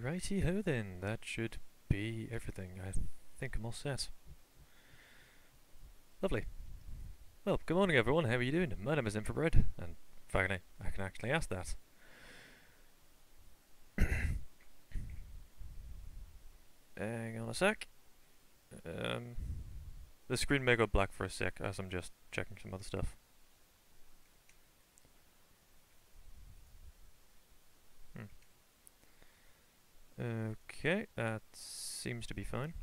Righty-ho then, that should be everything. I think I'm all set. Lovely. Well, good morning everyone, how are you doing? My name is Infrared, and finally I can actually ask that. Hang on a sec. The screen may go black for a sec as I'm just checking some other stuff. Okay, that seems to be fine.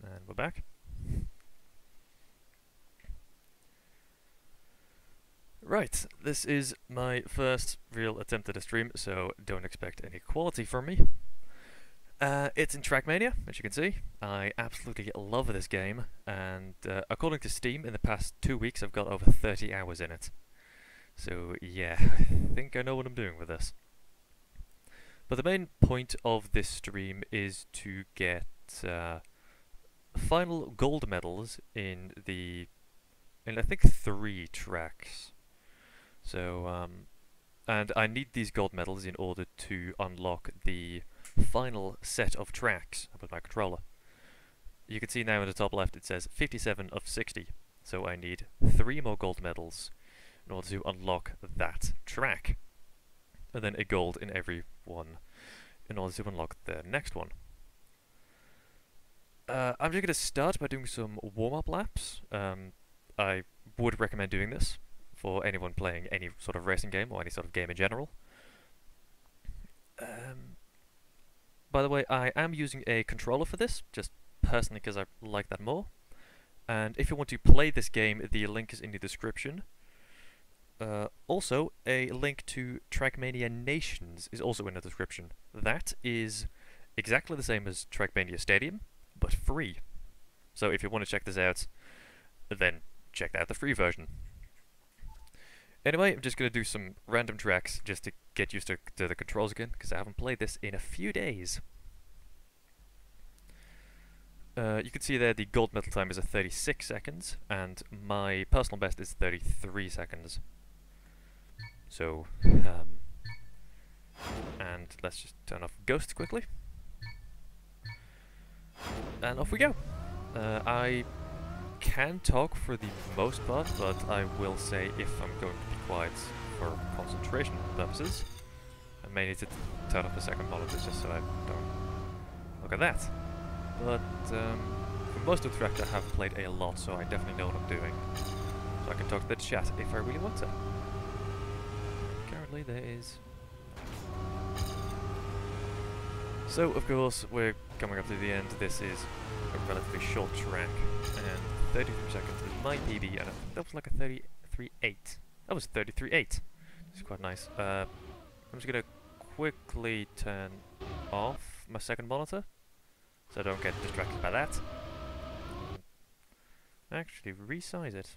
And we're back. Right, this is my first real attempt at a stream, so don't expect any quality from me. It's in Trackmania, as you can see. I absolutely love this game, and according to Steam, in the past 2 weeks I've got over 30 hours in it. So yeah, I think I know what I'm doing with this. But the main point of this stream is to get final gold medals in I think 3 tracks. So and I need these gold medals in order to unlock the final set of tracks with my controller. You can see now in the top left it says 57 of 60. So I need 3 more gold medals in order to unlock that track. And then a gold in every one in order to unlock the next one. I'm just going to start by doing some warm-up laps. I would recommend doing this for anyone playing any sort of racing game or any sort of game in general. By the way, I am using a controller for this, just personally because I like that more. And if you want to play this game, the link is in the description. Also, a link to Trackmania Nations is also in the description. That is exactly the same as Trackmania Stadium, but free. So if you want to check this out, then check out the free version. Anyway, I'm just going to do some random tracks just to get used to the controls again, because I haven't played this in a few days. You can see there the gold medal time is at 36 seconds, and my personal best is 33 seconds. So, and let's just turn off Ghost quickly. And off we go. I can talk for the most part, but I will say if I'm going to be quiet for concentration purposes, I may need to turn off the second monitor just so I don't look at that. But for most of the tracks I have played a lot, so I definitely know what I'm doing. So I can talk to the chat if I really want to. Currently there is... So of course we're coming up to the end. This is a relatively short track, and 33 seconds is my PB, and I think that was like a 33.8. That was 33.8. It's quite nice. I'm just gonna quickly turn off my second monitor, so I don't get distracted by that. Actually, resize it.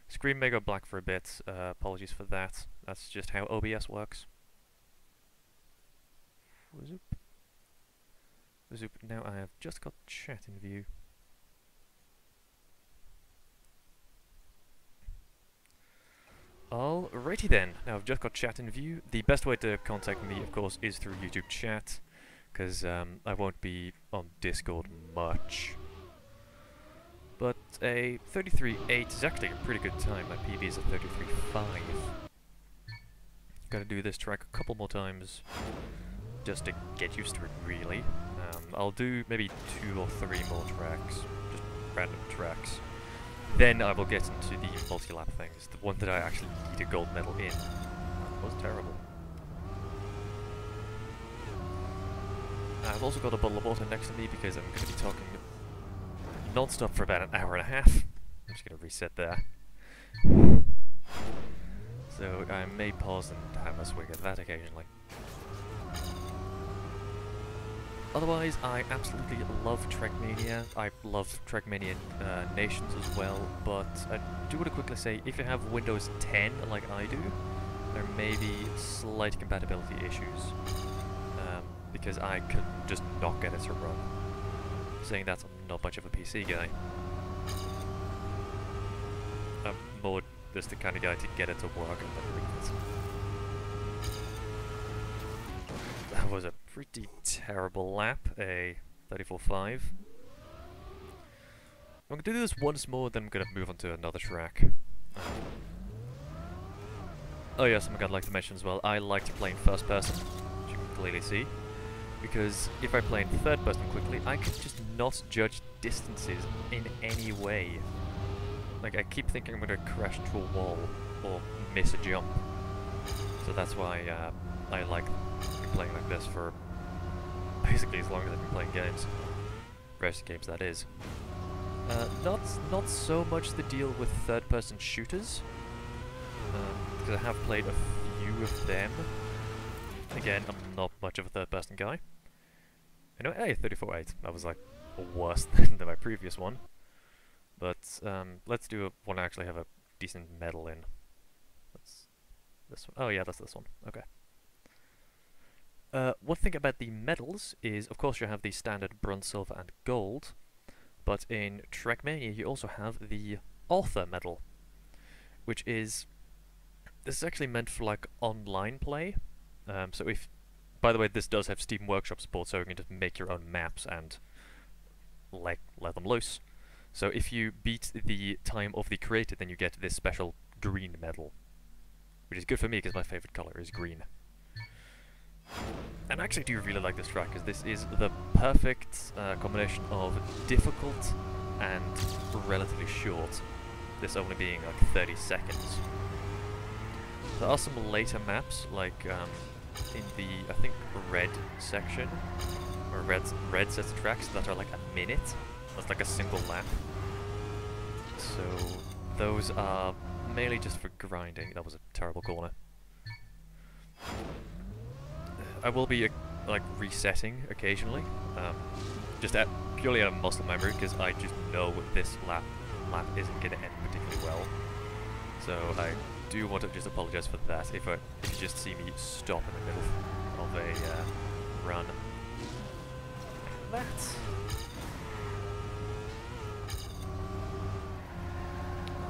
Screen may go black for a bit. Apologies for that. That's just how OBS works. Zoop. Zoop. Now I have just got chat in view. Alrighty then, now I've just got chat in view. The best way to contact me, of course, is through YouTube chat, because I won't be on Discord much. But a 33.8 is actually a pretty good time. My PB is a 33.5. Gotta do this track a couple more times, just to get used to it, really. I'll do maybe 2 or 3 more tracks, just random tracks. Then I will get into the multi-lap things, the one that I actually need a gold medal in. That was terrible. I've also got a bottle of water next to me because I'm going to be talking non-stop for about an hour and a half. I'm just going to reset there. So I may pause and have a swig at that occasionally. Otherwise, I absolutely love Trackmania. I love Trackmania Nations as well, but I do want to quickly say, if you have Windows 10 like I do, there may be slight compatibility issues, because I could just not get it to run. Saying that, I'm not much of a PC guy. I'm more just the kind of guy to get it to work and then read it. That was a pretty terrible lap, a 34.5. I'm going to do this once more, then I'm going to move on to another track. Oh yeah, something I'd like to mention as well, I like to play in first person, which you can clearly see, because if I play in third person quickly, I can just not judge distances in any way. Like, I keep thinking I'm going to crash into a wall, or miss a jump. So that's why I like playing like this for basically as long as I've been playing games. Racing games, that is. Not so much the deal with third-person shooters, because I have played a few of them. Again, I'm not much of a third-person guy. Anyway, hey, 34.8. That was like worse than my previous one. But let's do one I actually have a decent medal in. That's this one. Oh yeah, that's this one. Okay. One thing about the medals is, of course, you have the standard bronze, silver, and gold. But in Trackmania, you also have the author medal, which is this is actually meant for like online play. So if, by the way, this does have Steam Workshop support, so you can just make your own maps and let them loose. So if you beat the time of the creator, then you get this special green medal, which is good for me because my favorite color is green. And I actually do really like this track because this is the perfect combination of difficult and relatively short, this only being like 30 seconds. There are some later maps, like in the, I think, red section, or red sets of tracks that are like a minute. That's like a single lap. So those are mainly just for grinding. That was a terrible corner. I will be like resetting occasionally, just purely out of muscle memory, because I just know this lap isn't going to end particularly well. So I do want to just apologize for that if you just see me stop in the middle of a run.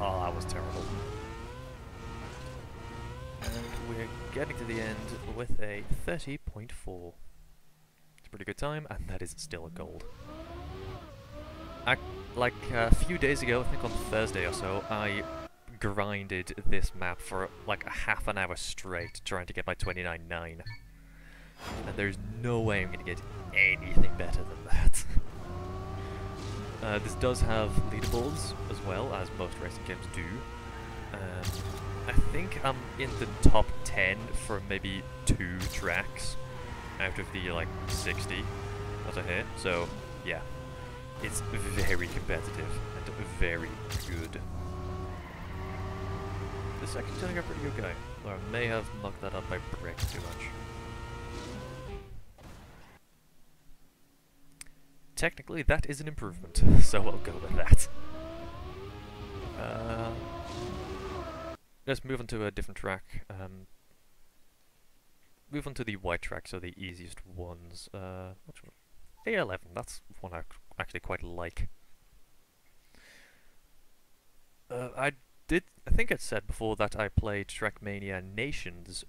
Oh, that was terrible. And we're getting to the end with a 30.4. It's a pretty good time, and that is still a gold. Like a few days ago, I think on Thursday or so, I grinded this map for like a half an hour straight, trying to get my 29.9. And there's no way I'm going to get anything better than that. This does have leaderboards as well, as most racing games do. I think I'm in the top 10 for maybe 2 tracks out of the like 60 that I hit. So yeah, it's very competitive and very good. The second turning a pretty good guy, though I may have mucked that up by braking too much. Technically, that is an improvement, so I'll go with that. Let's move on to a different track. Move on to the white track, so the easiest ones. Which one? A11, that's one I actually quite like. I think I said before that I played Trackmania Nations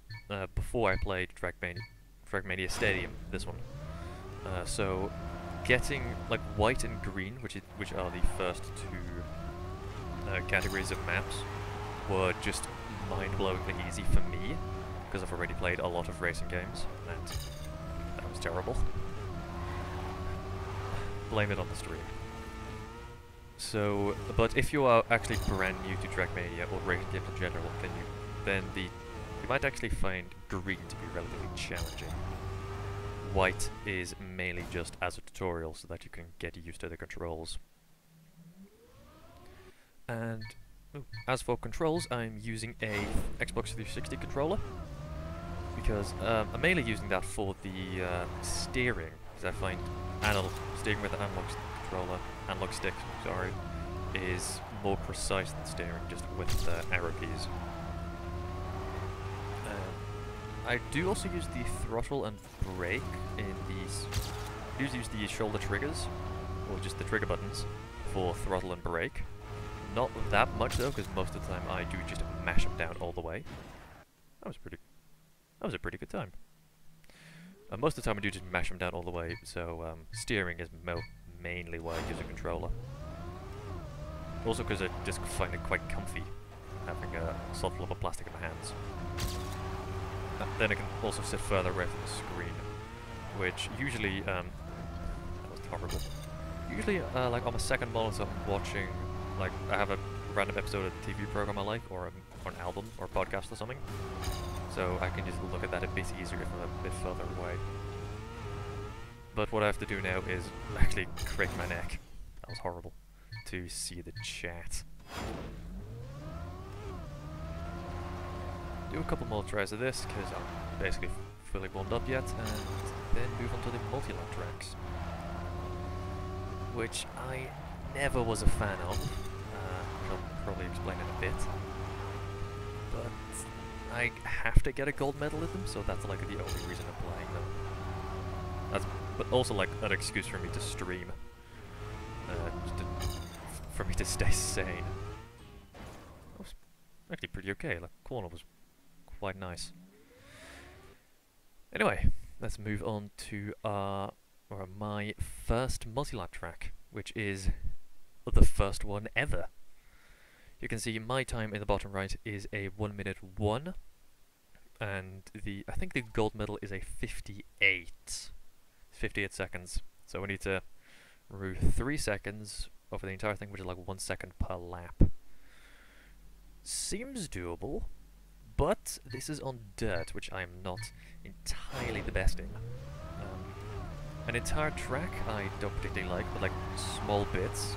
before I played Trackmania Stadium, this one. So getting like white and green, which are the first 2 categories of maps, were just mind-blowingly easy for me, because I've already played a lot of racing games, and that was terrible. Blame it on the stream. So, but if you are actually brand new to Trackmania or racing games in general, then you might actually find green to be relatively challenging. White is mainly just as a tutorial so that you can get used to the controls. And as for controls, I'm using a Xbox 360 controller, because I'm mainly using that for the steering, because I find steering with an analog stick, sorry, is more precise than steering just with arrow keys. I do also use the throttle and brake in these. I usually use the shoulder triggers, or just the trigger buttons, for throttle and brake. Not that much though, because most of the time I do just mash them down all the way. That was a pretty good time. Most of the time I do just mash them down all the way, so steering is mainly why I use a controller. Also because I just find it quite comfy, having a solid level of plastic in my hands. Then I can also sit further away from the screen, which usually, that was horrible. Usually, like on my second monitor, I'm watching, like, I have a random episode of a TV program I like, or an album, or a podcast or something. So I can just look at that a bit easier if I'm a bit further away. But what I have to do now is actually crack my neck. That was horrible. To see the chat. Do a couple more tries of this, because I'm basically fully warmed up yet, and then move on to the multi-lap tracks. Which I never was a fan of. I'll probably explain in a bit. But I have to get a gold medal with them, so that's like the only reason I'm playing them. But also like an excuse for me to stream. For me to stay sane. That was actually pretty okay, like corner was quite nice. Anyway, let's move on to my first multi-lap track, which is the first one ever. You can see my time in the bottom right is a 1:01, and I think the gold medal is a 58 seconds. So we need to remove 3 seconds over the entire thing, which is like 1 second per lap. Seems doable, but this is on dirt, which I am not entirely the best in. An entire track I don't particularly like, but like small bits,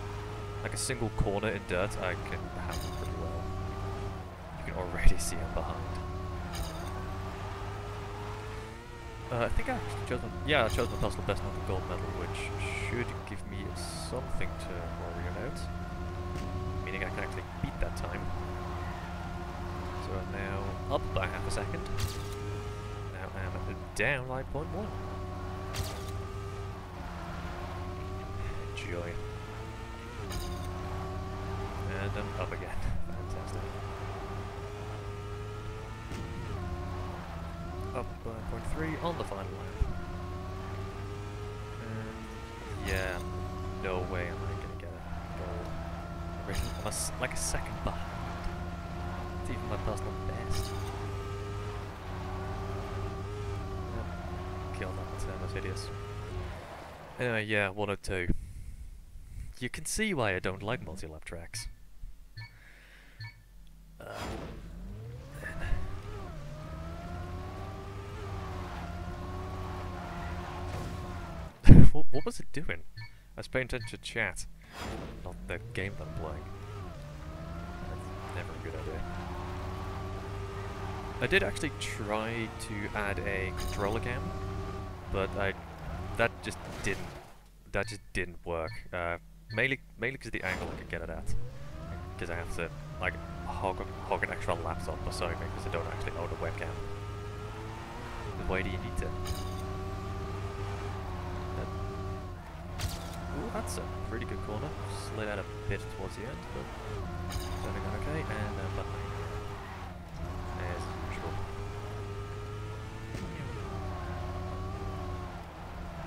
like a single corner in dirt, I can handle pretty well. You can already see I'm behind. I think I actually chose I chose my personal best on the gold medal, which should give me something to worry about. Meaning I can actually beat that time. So I'm now up by half a second. Now I'm down by 0.1. Enjoy. And I'm up again. Fantastic. Up by 0.3 on the final lap. And yeah, no way am I gonna get a gold. I'm like a second behind. It's even my personal best. Kill that, that's hideous. Anyway, yeah, 102. You can see why I don't like multi-lap tracks. What was it doing? I was paying attention to chat, not the game that I'm playing. That's never a good idea. I did actually try to add a controller cam, but that just didn't work. Mainly because of the angle I could get it at. Because I have to like hog an actual laptop or something because I don't actually own a webcam. Why do you need to? Ooh, that's a pretty good corner. Slid out a bit towards the end, but turning on okay, and buttoning. As usual.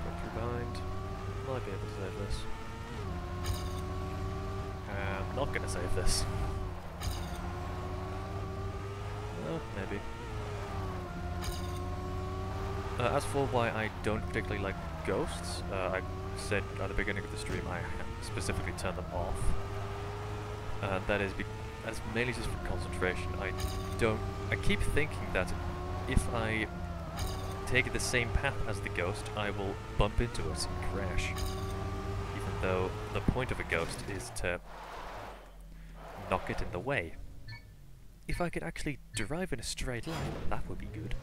Got through behind. Might be able to save this. I'm not gonna save this. Maybe. As for why I don't particularly like ghosts, I said at the beginning of the stream I specifically turned them off. That's mainly just for concentration. I keep thinking that if I take the same path as the ghost, I will bump into it and crash. Even though the point of a ghost is to knock it in the way. If I could actually drive in a straight line, that would be good.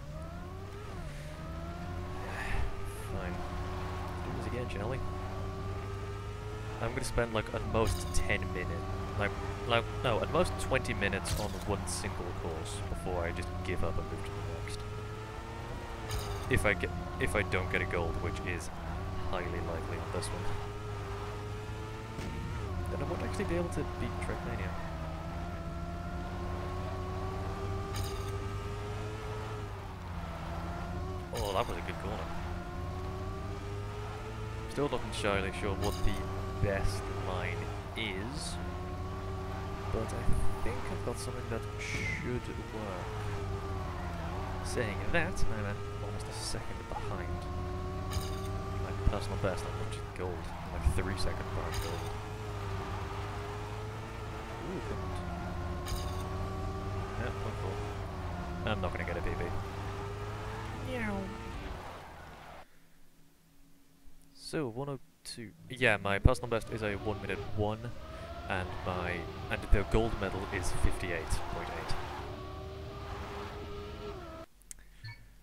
Fine. Do this again, shall we? I'm gonna spend like at most 10 minutes, no, at most 20 minutes on one single course before I just give up and move to the next. If I don't get a gold, which is highly likely on this one, then I won't actually be able to beat Trackmania. Oh, that was a good corner. Still not entirely sure what the best line is, but I think I've got something that should work. Saying that, I'm almost a second behind my personal best on much gold. I'm like 3 seconds behind gold. Ooh, good. Yeah, 0.4. I'm not gonna get a PB. Meow. So 102. Yeah, my personal best is a 1:01, and the gold medal is 58.8.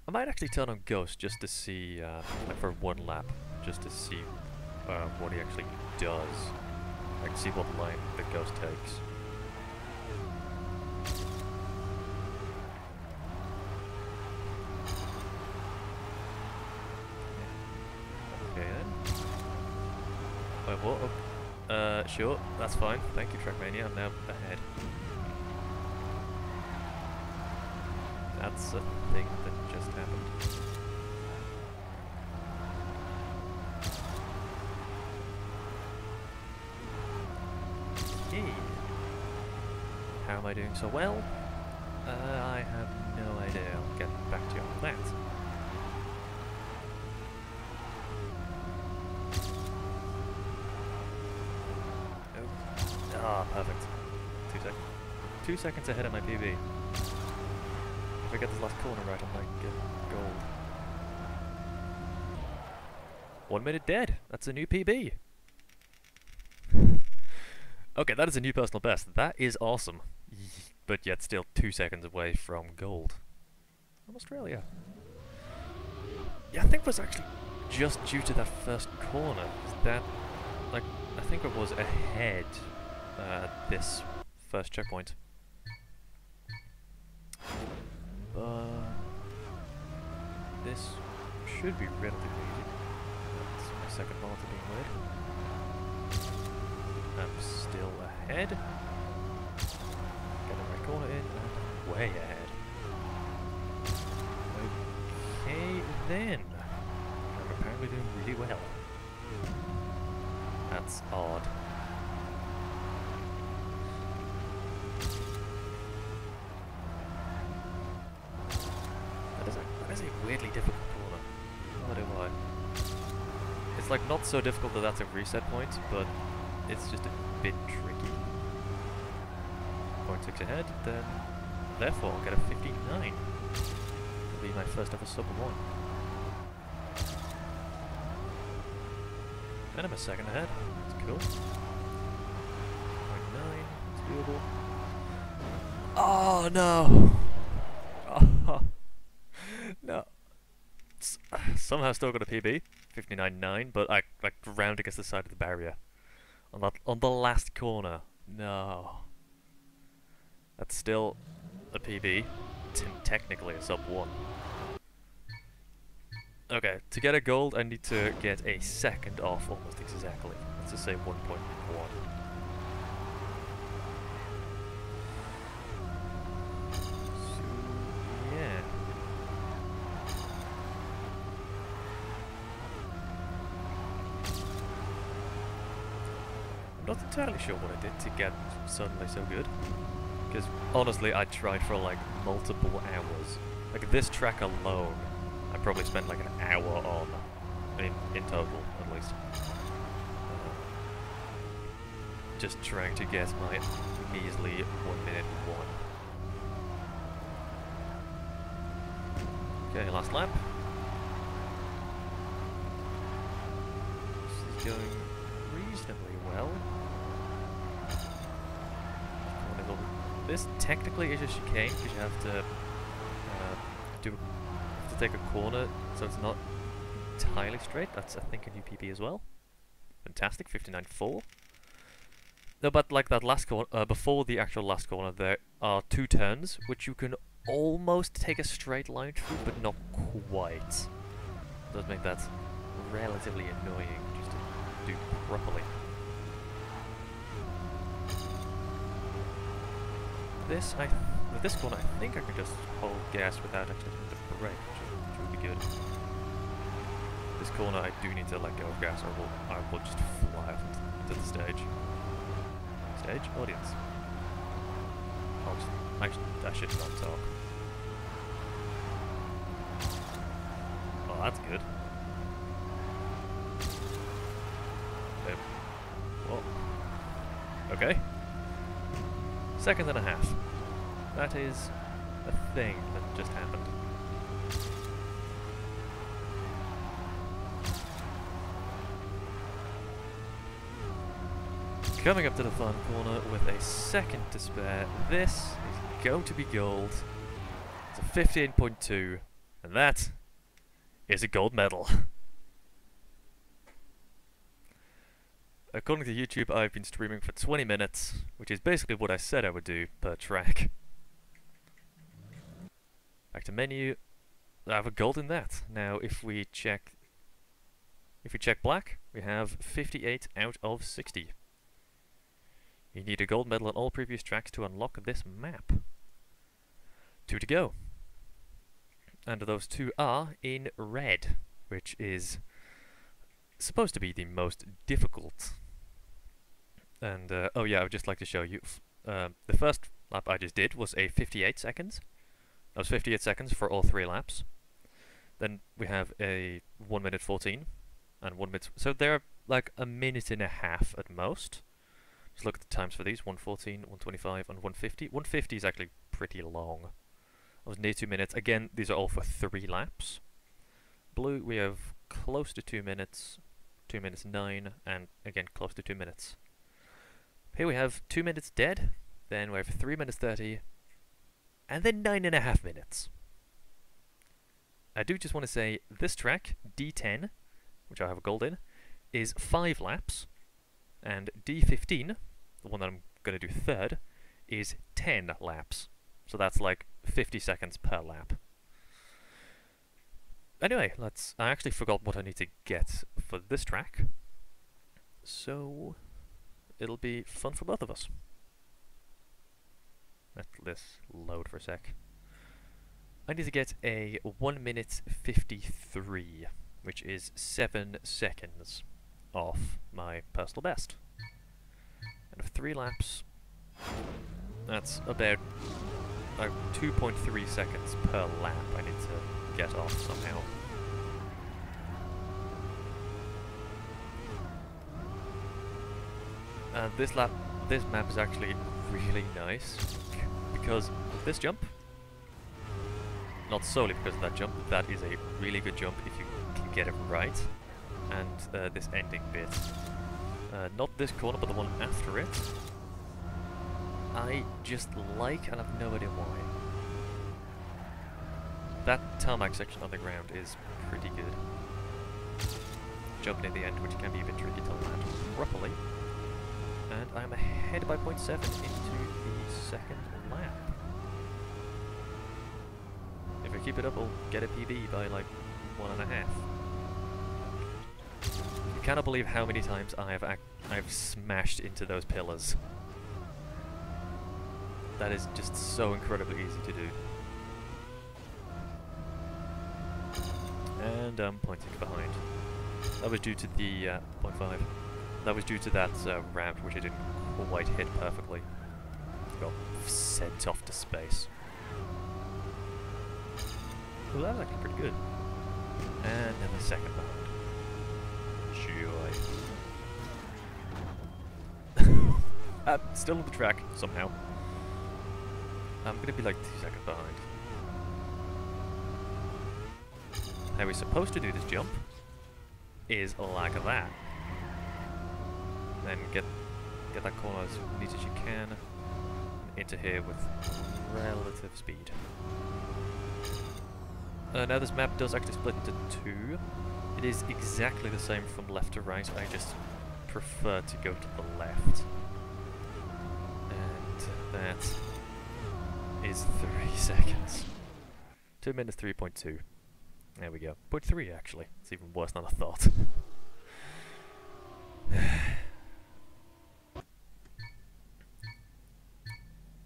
I might actually turn on Ghost just to see, like for one lap, just to see what he actually does. I can see what line the Ghost takes. Okay then. Wait, what? Oh, sure, that's fine. Thank you, Trackmania. I'm now ahead. That's a thing that just happened. Okay. How am I doing so well? I have no idea. I'll get back to you on that. Oh. Ah, perfect. 2 seconds. 2 seconds ahead of my PB. If I get this last corner right, I might get gold. 1 minute dead. That's a new PB. Okay, that is a new personal best. That is awesome. But yet still 2 seconds away from gold. From Australia. Yeah, I think it was actually just due to that first corner. That, like, I think it was ahead at this first checkpoint. This should be relatively easy. That's my second monitor being weird. I'm still ahead. Get the right corner in, and way ahead. Okay, then. I'm apparently doing really well. That's odd. That is a weirdly difficult corner. No idea why. It's like not so difficult that that's a reset point, but it's just a bit tricky. 0.6 ahead, then therefore I'll get a 59. It'll be my first ever sub 1. And I'm a second ahead. That's cool. 0.9, it's doable. Oh no! Oh, no. Somehow still got a PB, 59.9, but I like round against the side of the barrier. On the last corner. No. That's still a PB. Technically a sub 1. Okay, to get a gold I need to get a second off almost exactly. Let's just say 1.1. So, yeah. I'm not entirely sure what I did to get suddenly so good. Because honestly, I tried for like multiple hours. Like this track alone, I probably spent like an hour on, in total at least. Just trying to get my measly 1:01. Okay, last lap. This is going reasonably well. This technically is a chicane because you have to take a corner, so it's not entirely straight. That's I think a new PP as well. Fantastic, 59.4. No, but like that last corner, before the actual last corner, there are 2 turns which you can almost take a straight line through, but not quite. It does make that relatively annoying just to do properly. With this corner, I think I can just hold gas without actually having to brake, which would be good. this corner, I do need to let go of gas, or I will just fly off into the stage. Stage? Audience. Oh, I should not talk. Oh, that's good. Whoa. Okay. Second and a half. That is a thing that just happened. Coming up to the fun corner with a second to spare. This is going to be gold. It's a 58.2, and that is a gold medal. According to YouTube, I've been streaming for 20 minutes, which is basically what I said I would do per track. Back to menu. I have a gold in that. Now, if we check black, we have 58 out of 60. You need a gold medal on all previous tracks to unlock this map. 2 to go. And those 2 are in red, which is supposed to be the most difficult. And, oh yeah, I would just like to show you, the first lap I just did was a 58 seconds. That was 58 seconds for all 3 laps. Then we have a 1 minute 14, and 1 minute, so they're like a minute and a half at most. Just look at the times for these, 114, 125, and 150. 150 is actually pretty long. That was near 2 minutes. Again, these are all for 3 laps. Blue, we have close to 2 minutes, 2 minutes 9, and again, close to 2 minutes. Here we have 2 minutes dead, then we have 3 minutes 30, and then 9.5 minutes. I do just want to say, this track, D10, which I have a gold in, is 5 laps. And D15, the one that I'm going to do third, is 10 laps. So that's like 50 seconds per lap. Anyway, I actually forgot what I need to get for this track. So it'll be fun for both of us. Let this load for a sec. I need to get a 1 minute 53, which is 7 seconds off my personal best. And for 3 laps, that's about 2.3 seconds per lap I need to get off somehow. This map is actually really nice because of this jump. Not solely because of that jump, but that is a really good jump if you can get it right. And this ending bit. Not this corner, but the one after it. I just like, and I've no idea why. That tarmac section on the ground is pretty good. Jumping in the end, which can be a bit tricky to land properly. And I'm ahead by 0.7 into the second lap. If I keep it up, I'll get a PB by like 1.5. I cannot believe how many times I've smashed into those pillars. That is just so incredibly easy to do. And I'm pointing behind. That was due to the 0.5. That was due to that ramp, which I didn't quite hit perfectly. Got sent off to space. Well, that was actually pretty good. And then the second behind. Joy. Still on the track, somehow. I'm gonna be like 2 seconds behind. How we're supposed to do this jump is like that. Then get that corner as neat as you can into here with relative speed. Now this map does actually split into 2. It is exactly the same from left to right, I just prefer to go to the left. And that is 3 seconds. 2 minutes 3.2. There we go. 0.3 actually. It's even worse than I thought.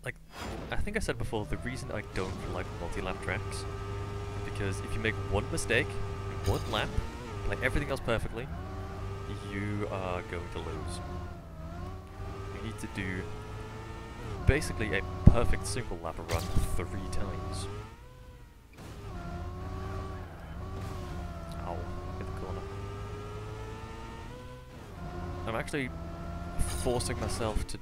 Like, I think I said before, the reason I don't like multi-lap tracks is because if you make one mistake in one lap, play everything else perfectly, you are going to lose. You need to do basically a perfect single lap run 3 times. Ow, hit the corner. I'm actually forcing myself to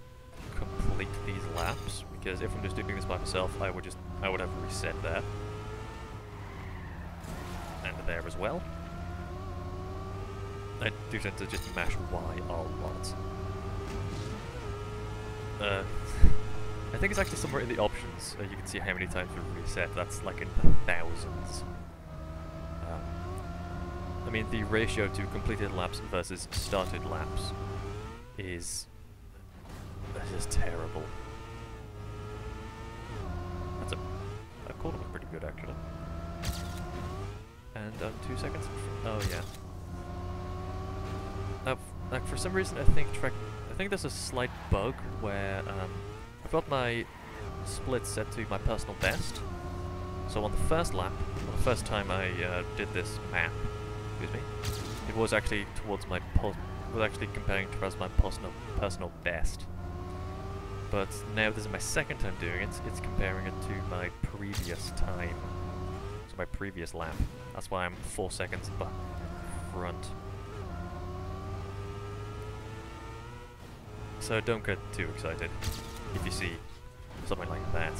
complete these laps, because if I'm just doing this by myself, I would have reset there. And there as well. I do tend to just mash Y a lot. I think it's actually somewhere in the options. You can see how many times we reset. That's like in the thousands. I mean, the ratio to completed laps versus started laps is just terrible. I called him pretty good actually. And 2 seconds. Oh yeah. Like for some reason, I think there's a slight bug where I've got my split set to my personal best. So on the first lap, on the first time I did this map, excuse me, it was actually towards my comparing towards my personal best. But now this is my second time doing it. It's comparing it to my previous time, so my previous lap. That's why I'm 4 seconds front. So don't get too excited if you see something like that.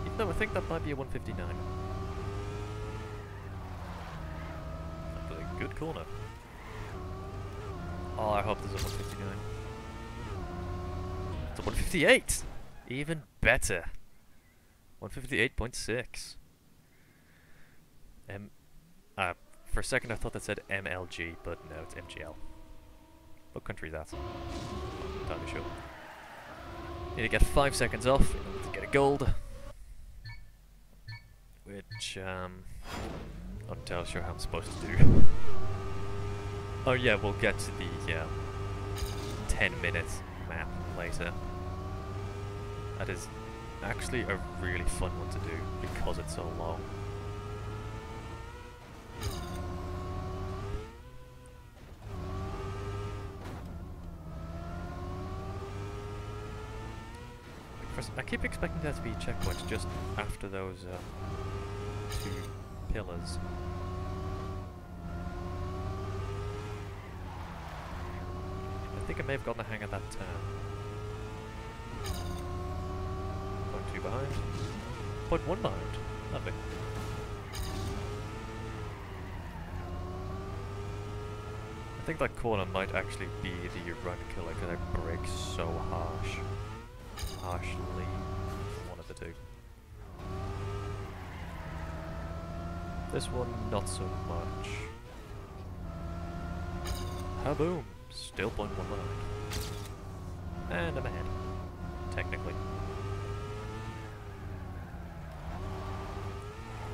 Even though I think that might be a 159. That's a good corner. Oh, I hope there's a 159. It's a 158! Even better. 158.6. For a second I thought that said MLG, but no, it's MGL. What country is that? Not entirely sure. Need to get 5 seconds off in order to get a gold. Which, not entirely sure how I'm supposed to do. Oh yeah, we'll get to the 10-minute map later. That is actually a really fun one to do because it's so long. I keep expecting there to be checkpoints just after those 2 pillars. I think I may have gotten the hang of that turn. 0.2 behind. 0.1 behind. Lovely. I think that corner might actually be the run killer because I brake so harsh. Harshly. One of the two. This one, not so much. Kaboom! Still 0.1 behind. And I'm ahead. Technically.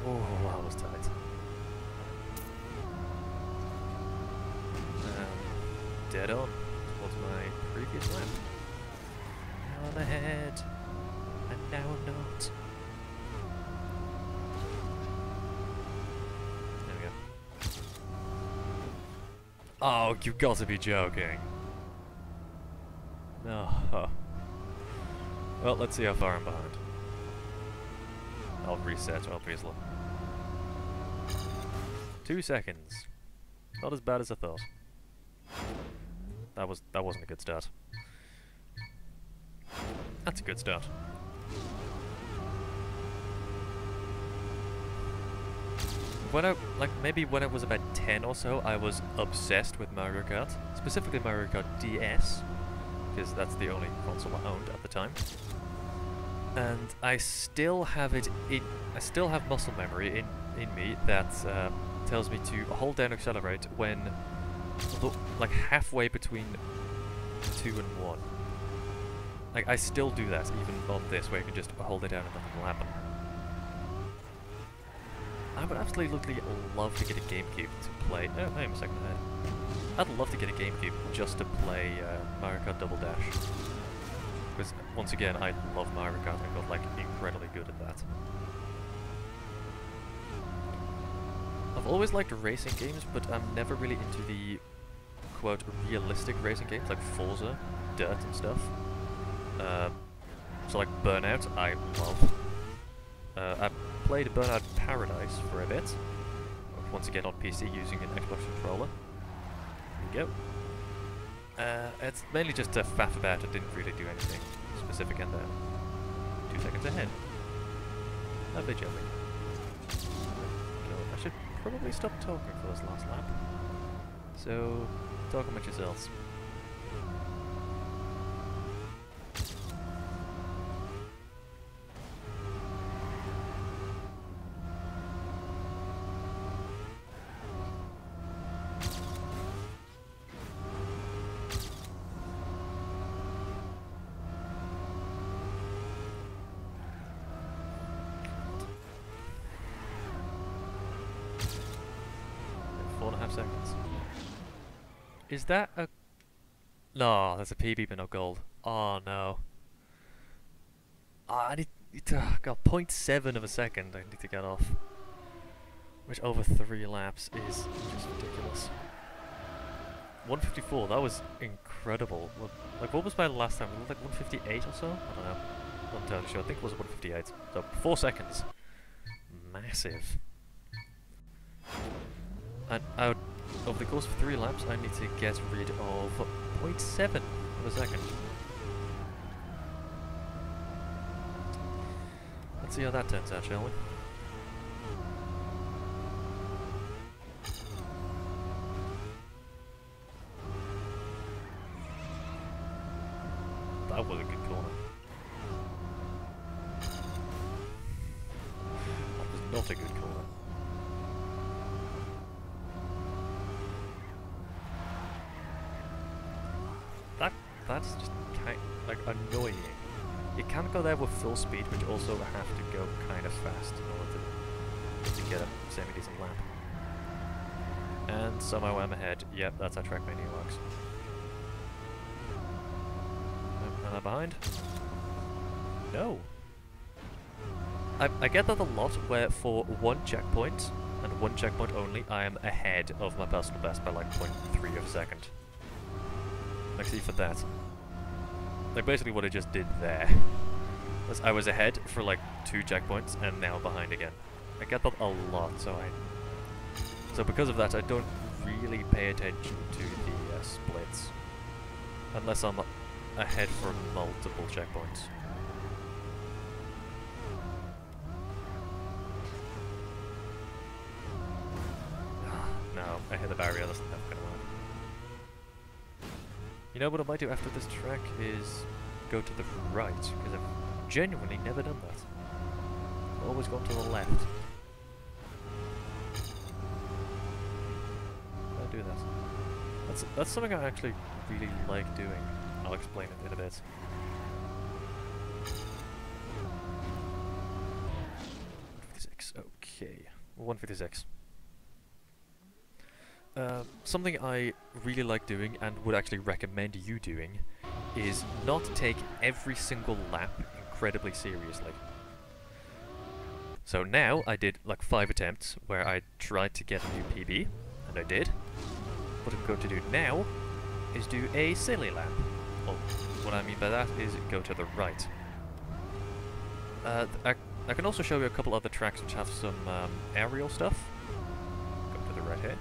Oh, that was tight. Dead on towards my previous lap. Now I'm ahead, and now I'm not. There we go. Oh, you've got to be joking. No. Oh. Well, let's see how far I'm behind. I'll reset, obviously. 2 seconds. Not as bad as I thought. That wasn't a good start. That's a good start. Maybe when I was about 10 or so, I was obsessed with Mario Kart. Specifically Mario Kart DS, because that's the only console I owned at the time. And I still have I still have muscle memory in me that tells me to hold down accelerate when like halfway between 2 and 1. Like, I still do that, even on this, where you can just hold it down and nothing will happen. I would absolutely love to get a GameCube to play... Oh, I'm a second ahead. I'd love to get a GameCube just to play Mario Kart Double Dash. Because, once again, I love Mario Kart and got, like, incredibly good at that. I've always liked racing games, but I'm never really into the, quote, realistic racing games like Forza, Dirt and stuff. So like Burnout, I love. I played Burnout Paradise for a bit, once again on PC using an Xbox controller. There we go. It's mainly just to faff about, it didn't really do anything specific in there. 2 seconds ahead. Lovely jumping. I should probably stop talking for this last lap. So, talk amongst yourselves. Seconds. Is that a... No, that's a PB but no gold. Oh no. I need to... got 0.7 of a second I need to get off. Which over 3 laps is just ridiculous. 154, that was incredible. Like what was my last time? Was it like 158 or so? I don't know. Not entirely sure. I think it was 158. So 4 seconds. Massive. And out over the course of 3 laps, I need to get rid of 0.7 of a second. Let's see how that turns out, shall we? That was a good corner. That was not a good corner. That's just kind like annoying. You can't go there with full speed, but you also have to go kind of fast in order to get a semi-decent lap. And somehow I'm ahead. Yep, that's how Trackmania works. Am I behind? No. I get that a lot, where for 1 checkpoint, and 1 checkpoint only, I am ahead of my personal best by like 0.3 of a second. Like, see for that. Like, basically what I just did there was I was ahead for like 2 checkpoints and now behind again. I get that a lot, so because of that I don't really pay attention to the splits. Unless I'm ahead for multiple checkpoints. No, I hit the barrier, that's never gonna work. You know what I might do after this track is go to the right, because I've genuinely never done that. I've always gone to the left. I'll do that. That's something I actually really like doing. I'll explain it in a bit. Okay. 156. Something I really like doing and would actually recommend you doing is not take every single lap incredibly seriously. So now I did like 5 attempts where I tried to get a new PB, and I did. What I'm going to do now is do a silly lap. Well, what I mean by that is go to the right. I can also show you a couple other tracks which have some aerial stuff. Go to the right here.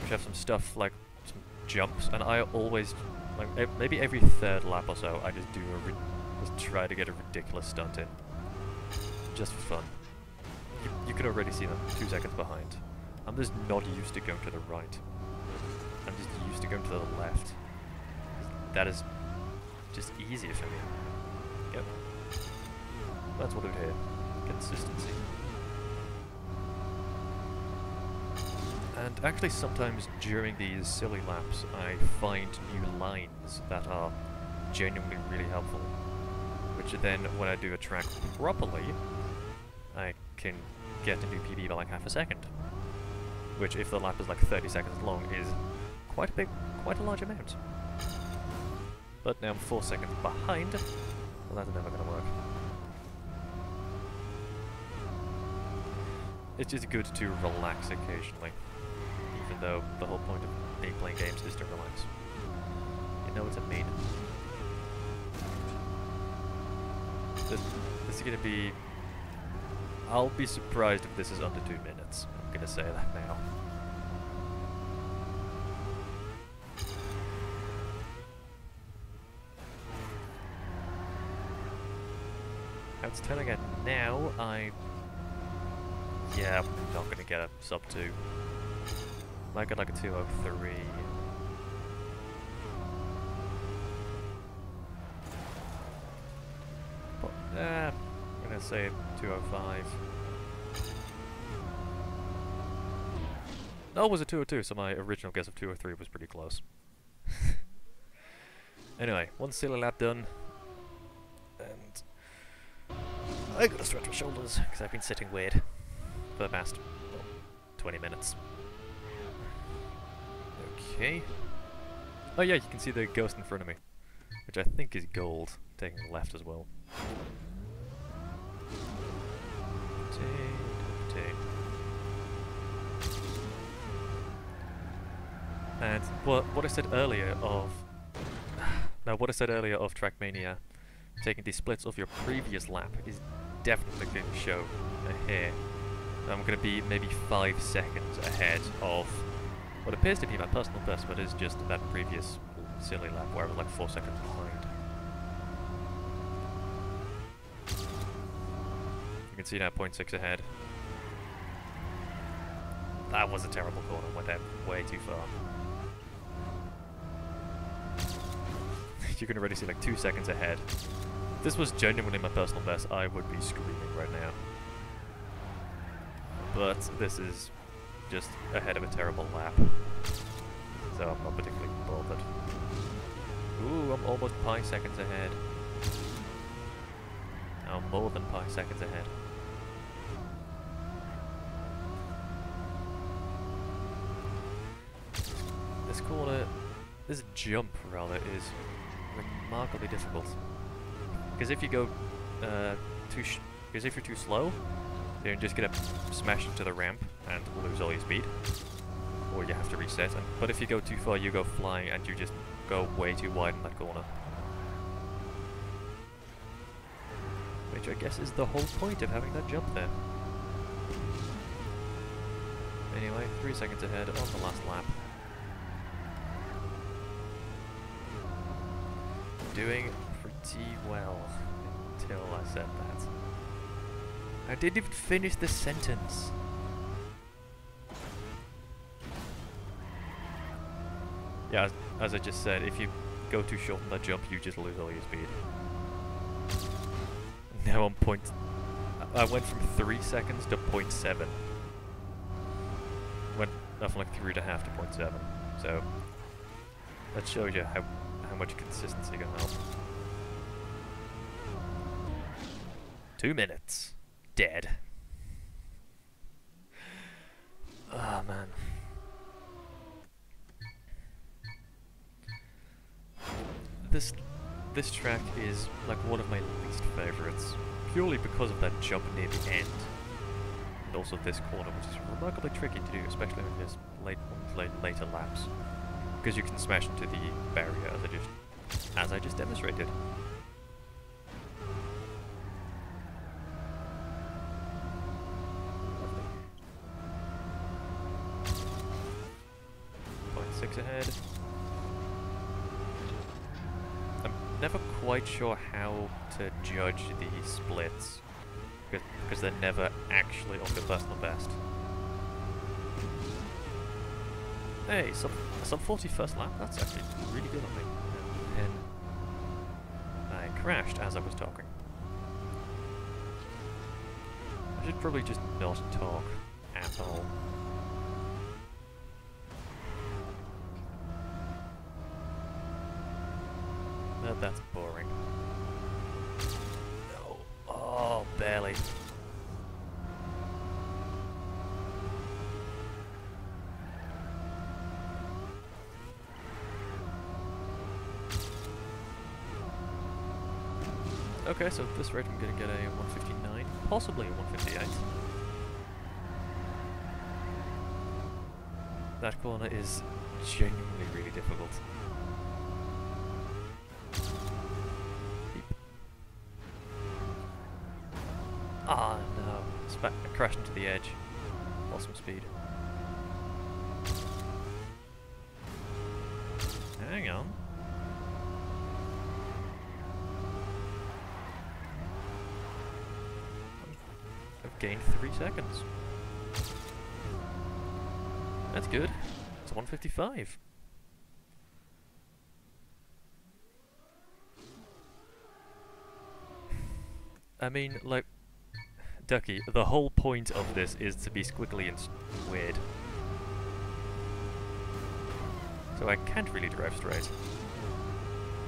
Which have some stuff like some jumps, and I always, like maybe every 3rd lap or so, I just do just try to get a ridiculous stunt in, just for fun. You can already see them 2 seconds behind. I'm just not used to going to the right. I'm just used to going to the left. That is just easier for me. Yep. That's what we do here. Consistency. And actually sometimes during these silly laps I find new lines that are genuinely really helpful. Which then, when I do a track properly, I can get a new PB by like half a second. Which, if the lap is like 30 seconds long, is quite a large amount. But now I'm 4 seconds behind, well, that's never going to work. it's just good to relax occasionally, even though the whole point of me playing games is to relax. You know what I mean? This is gonna be... I'll be surprised if this is under 2 minutes. I'm gonna say that now. How it's telling it now, yeah, I'm not gonna get a sub 2. Might get like a 203. But, I'm gonna say 205. No, it was a 202, so my original guess of 203 was pretty close. Anyway, one silly lap done. And I gotta stretch my shoulders, because I've been sitting weird for the past 20 minutes. Okay. Oh yeah, you can see the ghost in front of me, which I think is gold, taking the left as well. And what I said earlier of Trackmania, taking the splits of your previous lap is definitely going to show here. I'm going to be maybe 5 seconds ahead of what appears to be my personal best, but is just that previous silly lap where I was like 4 seconds behind. You can see now 0.6 ahead. That was a terrible corner, went out way too far. You can already see like 2 seconds ahead. If this was genuinely my personal best, I would be screaming right now. But this is just ahead of a terrible lap, so I'm not particularly bothered. Ooh, I'm almost pi seconds ahead. I'm more than pi seconds ahead. This corner, this jump rather, is remarkably difficult. Because if you go because if you're too slow, then you're just gonna smash into the ramp and lose all your speed, or you have to reset. But if you go too far, you go flying and you just go way too wide in that corner. Which I guess is the whole point of having that jump there. Anyway, 3 seconds ahead on the last lap. Doing pretty well until I said that. I didn't even finish the sentence. Yeah, as I just said, if you go too short on that jump, you just lose all your speed. Now I'm I went from 3 seconds to 0.7. Went from like 3.5 to 0.7. So that shows you how much consistency can help. 2 minutes. Dead. Oh man. This track is like one of my least favourites, purely because of that jump near the end, and also this corner, which is remarkably tricky to do, especially in this later laps, because you can smash into the barrier as I just demonstrated. Lovely. 0.6 ahead. I'm never quite sure how to judge the splits, because they're never actually on the personal best. Hey, some 41st lap, that's actually really good on me. And I crashed as I was talking. I should probably just not talk at all. That's boring. No. Oh, barely. Okay, so at this rate I'm gonna get a 159, possibly a 158. That corner is genuinely really difficult. Ah, no. I crashed into the edge. Lost some speed. Hang on. I've gained 3 seconds. That's good. It's 155. I mean, like, Ducky, the whole point of this is to be squiggly and weird. So I can't really drive straight.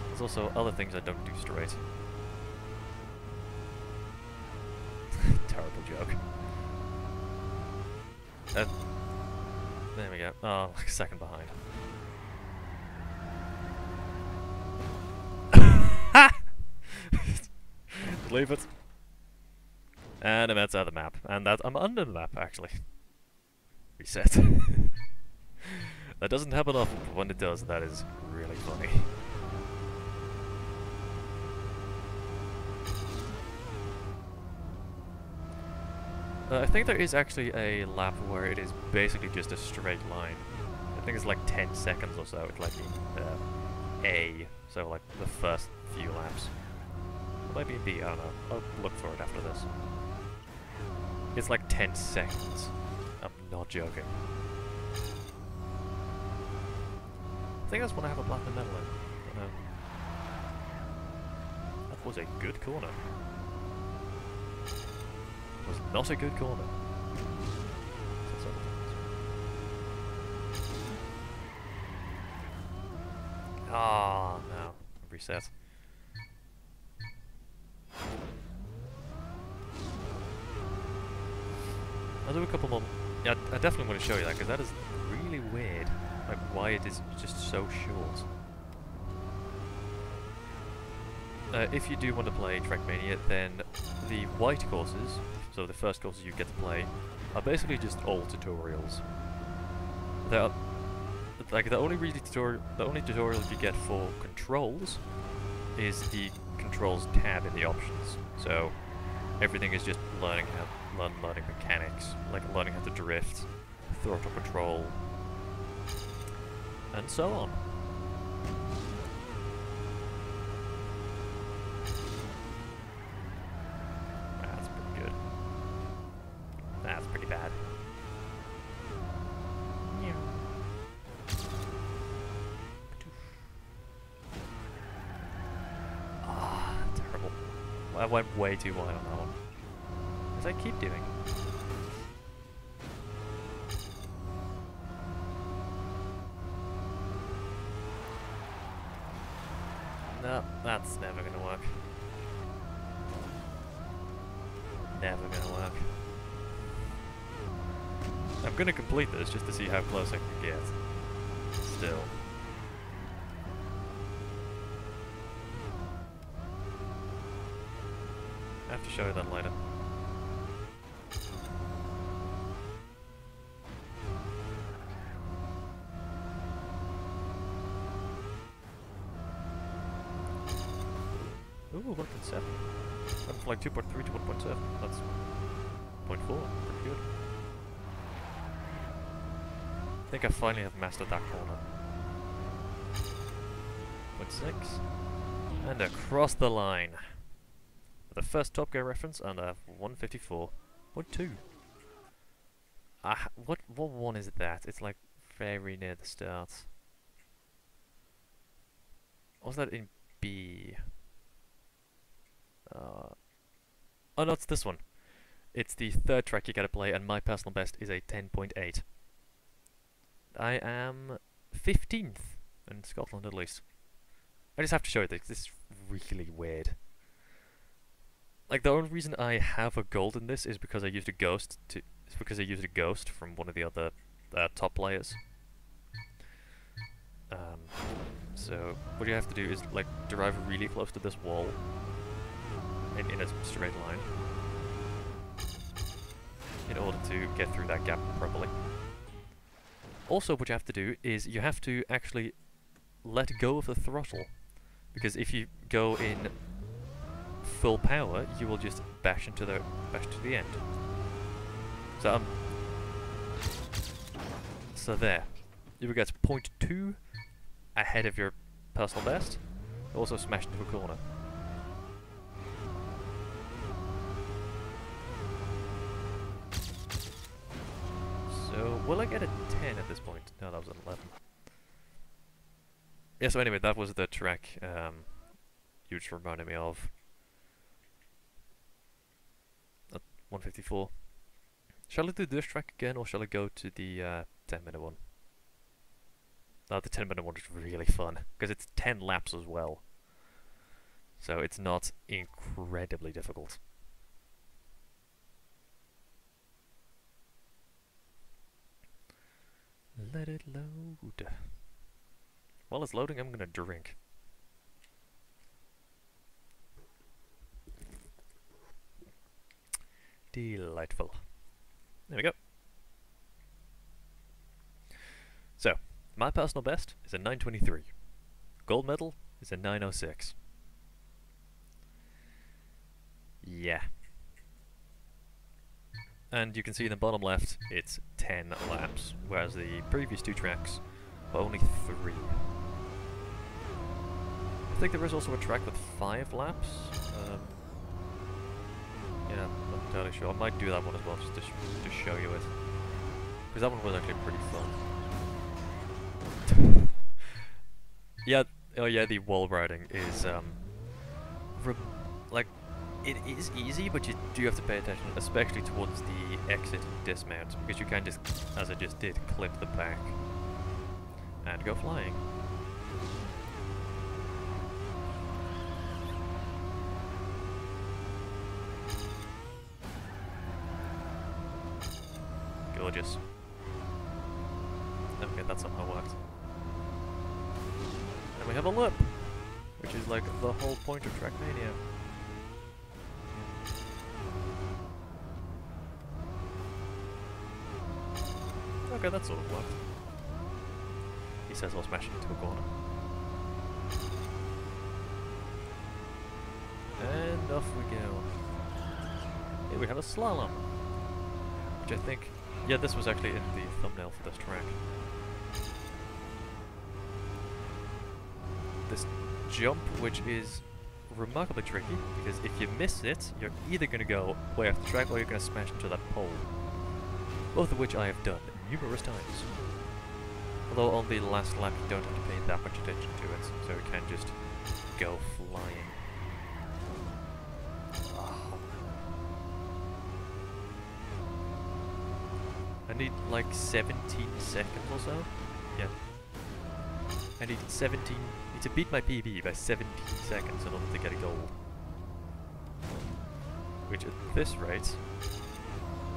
There's also other things I don't do straight. Terrible joke. There we go. Oh, like a second behind. Leave it. And I'm outside the map. And that I'm under the map, actually. Reset. That doesn't happen often, but when it does, that is really funny. I think there is actually a lap where it is basically just a straight line. I think it's like 10 seconds or so. It's like A, so like the first few laps. Maybe B, I don't know. I'll look for it after this. It's like 10 seconds. I'm not joking. I think that's when I have a platinum medal in. That was a good corner. It was not a good corner. Ah, no. Reset. I'll do a couple more. Yeah, I definitely want to show you that because that is really weird. Like why it is just so short. If you do want to play Trackmania, then the white courses, so the first courses you get to play, are basically just all tutorials. They are like the only tutorial you get for controls is the controls tab in the options. So everything is just learning mechanics, like learning how to drift, throttle control, and so on. That's pretty good. That's pretty bad. Ah, terrible. I went way too wide on that one. As I keep doing. No, that's never gonna work. Never gonna work. I'm gonna complete this just to see how close I can get. Still. I have to show you that later. Ooh, 1.7. Went from like 2.3 to 1.7. That's 0.4. Pretty good. I think I finally have mastered that corner. 0.6. And across the line. The first Top Gear reference under 154.2. What one is that? It's like very near the start. Was that in B? Oh no, it's this one. It's the third track you gotta play, and my personal best is a 10.8. I am 15th in Scotland, at least. I just have to show you this. This is really weird. Like the only reason I have a gold in this is because I used a ghost from one of the other top players. So what you have to do is like drive really close to this wall in a straight line in order to get through that gap properly. Also, what you have to do is you have to actually let go of the throttle, because if you go in full power, you will just bash to the end. So there, you will get 0.2 ahead of your personal best. Also smashed into a corner. So will I get a 10 at this point? No, that was an 11. Yeah, so anyway, that was the track you just reminded me of. 154. Shall I do this track again, or shall I go to the 10-minute one? No, the 10-minute one is really fun, because it's 10 laps as well. So it's not incredibly difficult. Let it load. While it's loading, I'm gonna drink. Delightful. There we go. So, my personal best is a 923. Gold medal is a 906. Yeah. And you can see in the bottom left, it's 10 laps, whereas the previous two tracks were only 3. I think there is also a track with 5 laps. Yeah, I'm not entirely sure. I might do that one as well, just to show you it. Because that one was actually pretty fun. Yeah, oh yeah, the wall riding is, like, it is easy, but you do have to pay attention, especially towards the exit and dismount, because you can just, as I just did, clip the back and go flying. Gorgeous. Okay, that somehow worked. And we have a loop, which is like the whole point of Trackmania. Okay, that sort of worked. He says I'll smash it into a corner. And off we go. Here we have a slalom, which I think... Yeah, this was actually in the thumbnail for this track. This jump, which is remarkably tricky, because if you miss it, you're either going to go way off the track or you're going to smash into that pole. Both of which I have done numerous times. Although on the last lap you don't have to pay that much attention to it, so you can just go flying. I need like 17 seconds or so. Yeah. I need 17... need to beat my PB by 17 seconds in order to get a gold. Which at this rate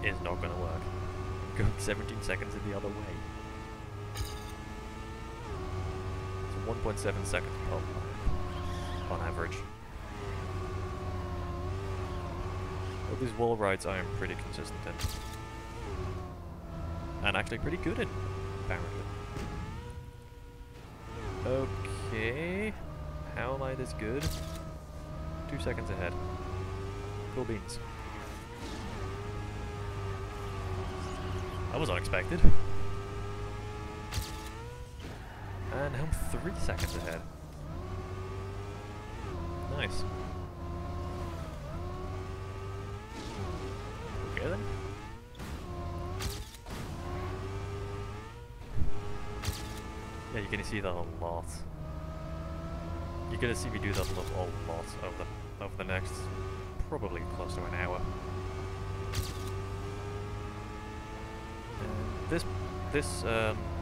is not going to work. I'm going 17 seconds in the other way. So 1.7 seconds per lap on average. Well, these wall rides I am pretty consistent in. And actually pretty good in, apparently. Okay. How am I this good? 2 seconds ahead. Cool beans. That was unexpected. And I'm 3 seconds ahead. Nice. Okay then. Yeah, you're gonna see that a lot. You're gonna see me do that a lot over the next probably close to an hour. And this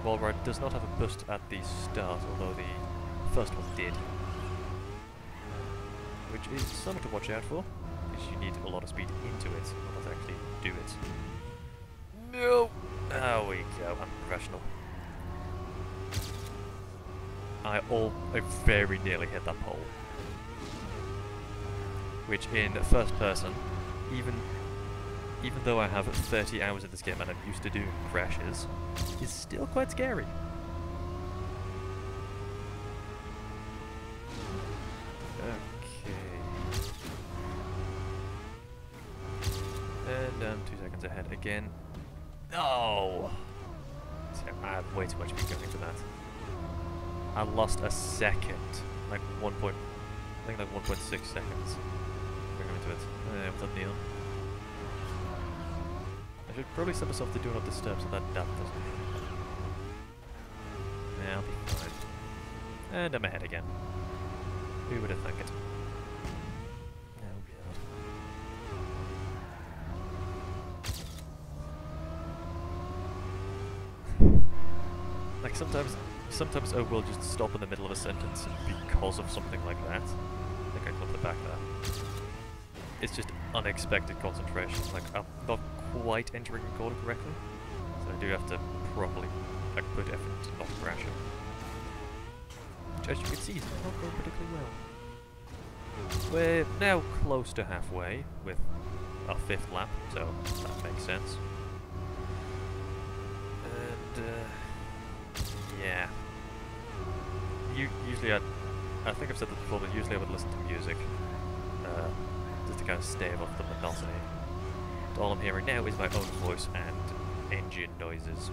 wall ride does not have a boost at the start, although the first one did, which is something to watch out for, because you need a lot of speed into it in order to actually do it. No! There we go, I'm professional. I very nearly hit that pole. Which in first person, even even though I have 30 hours in this game and I'm used to doing crashes, is still quite scary. Okay. And I'm 2 seconds ahead again. No! See, I have way too much speed going into that. I lost a second. Like 1 point... I think like 1.6 seconds. Going into it. What's up, Neil? I should probably set myself to do not disturb so that doesn't happen. Yeah, I'll be fine. And I'm ahead again. Who would have thunk it? Oh god. Like sometimes I will just stop in the middle of a sentence because of something like that. I think I clipped the back there. It's just unexpected concentration. Like I'm not quite entering the chord correctly, so I do have to properly like put effort into not crashing. Which, as you can see, is not going particularly well. We're now close to halfway with our 5th lap, so that makes sense. And yeah. Usually I think I've said this before, but usually I would listen to music just to kind of stave off the monotony. And all I'm hearing now is my own voice and engine noises.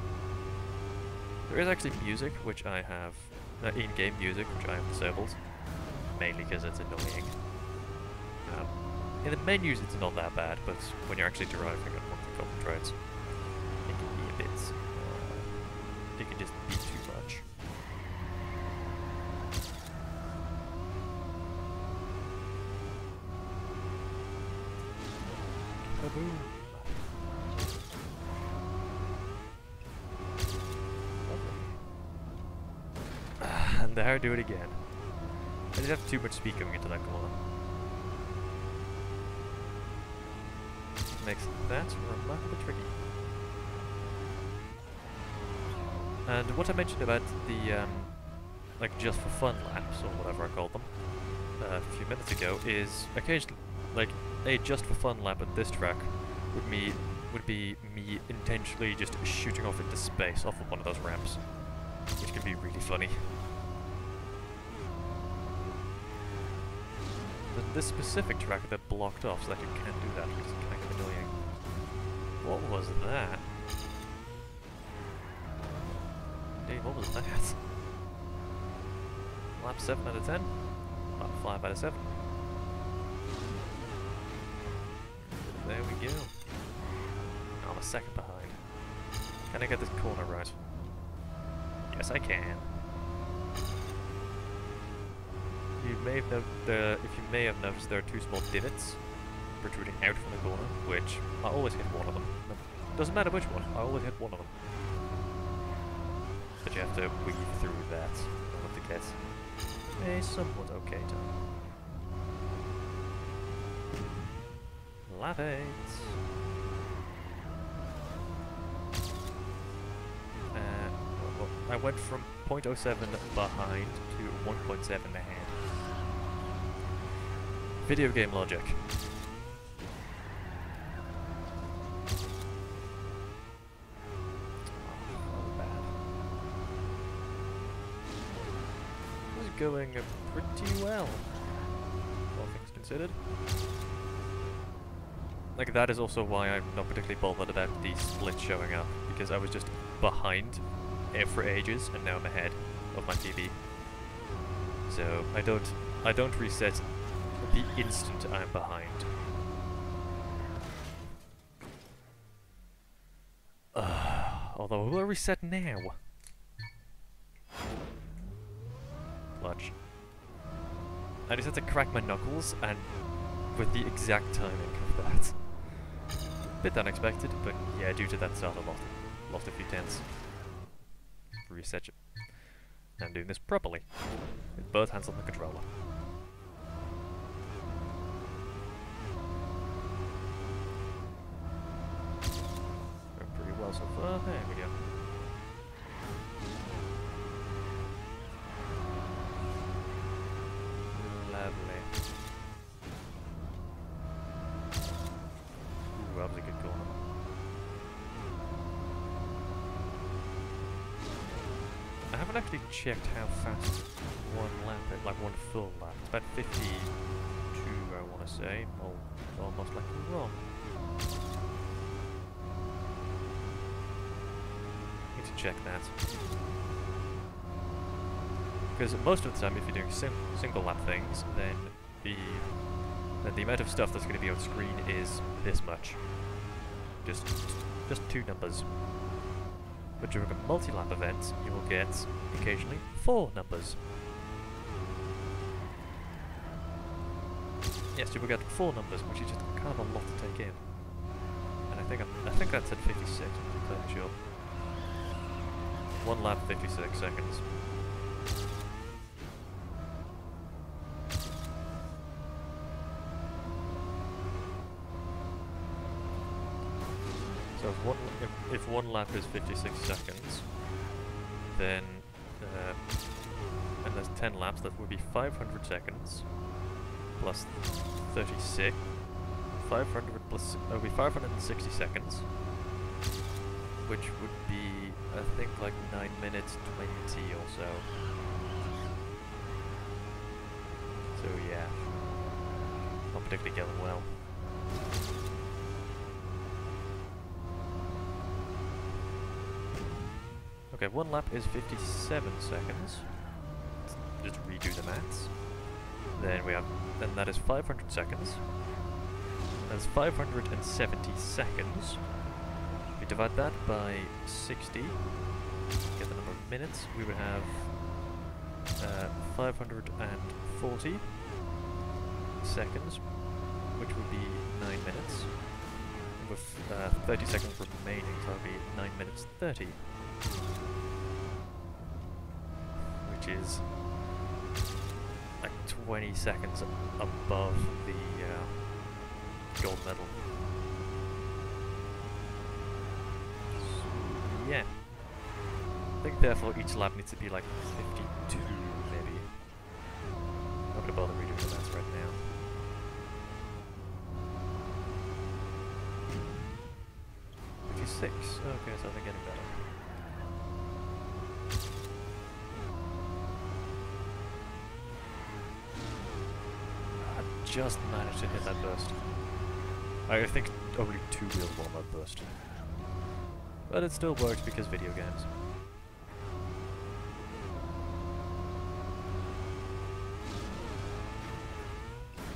There is actually music, which I have, in-game music, which I have disabled, mainly because it's annoying. In the menus it's not that bad, but when you're actually driving and want to concentrate, it can be a bit, it can just be too much. Kaboom! And there I do it again. I just have too much speed going into that corner. Makes that remarkably tricky. And what I mentioned about the like just for fun laps or whatever I called them a few minutes ago is occasionally like a just for fun lap at this track would be me intentionally just shooting off into space off of one of those ramps, which can be really funny. But this specific track they're blocked off so that you can't do that, which is kind of annoying. What was that? Indeed, what was that? Lap 7 out of 10? Lap 5 out of 7. There we go. Oh, I'm a second behind. Can I get this corner right? Yes, I can. You may have if you may have noticed, there are 2 small divots protruding out from the corner, which I always hit one of them. Doesn't matter which one, I always hit one of them. But you have to weave through that in order to get a somewhat okay time. Lap 8. Well, I went from 0.07 behind to 1.7 ahead. Video game logic. Going pretty well, all things considered. Like, that is also why I'm not particularly bothered about the split showing up, because I was just behind for ages, and now I'm ahead of my TV. So I don't reset the instant I'm behind. Although I will reset now. Clutch. I just had to crack my knuckles, and with the exact timing of that. Bit unexpected, but yeah, due to that start I lost a few tenths. Reset it. I'm doing this properly, with both hands on the controller. Going pretty well so far. There we go. Lovely. Ooh, that was a good corner. haven't actually checked how fast one lap is, like one full lap. It's about 52, I want to say. Almost likely wrong. Need to check that. Because most of the time, if you're doing single lap things, then the amount of stuff that's going to be on screen is this much. Just 2 numbers. But during a multi-lap event, you will get occasionally 4 numbers. Yes, you will get 4 numbers, which is just kind of a lot to take in. And I think that's at 56. I'm fairly sure. 1 lap, 56 seconds. So if one lap is 56 seconds, then and there's 10 laps, that would be 500 seconds plus 36. 500 plus that would be 560 seconds, which would be I think like 9 minutes 20 or so. So yeah, not particularly going well. Okay, 1 lap is 57 seconds. Let's just redo the maths. Then that is 500 seconds. That's 570 seconds. We divide that by 60, get the number of minutes. We would have 540 seconds, which would be 9 minutes. With 30 seconds remaining, so that would be 9 minutes 30. Which is like 20 seconds above the gold medal. So, yeah. I think therefore each lap needs to be like 52 maybe. I'm not going to bother redoing the maths right now. Okay, so they're getting better. I just managed to hit that burst. I think only 2 wheels were on that burst. But it still works because video games.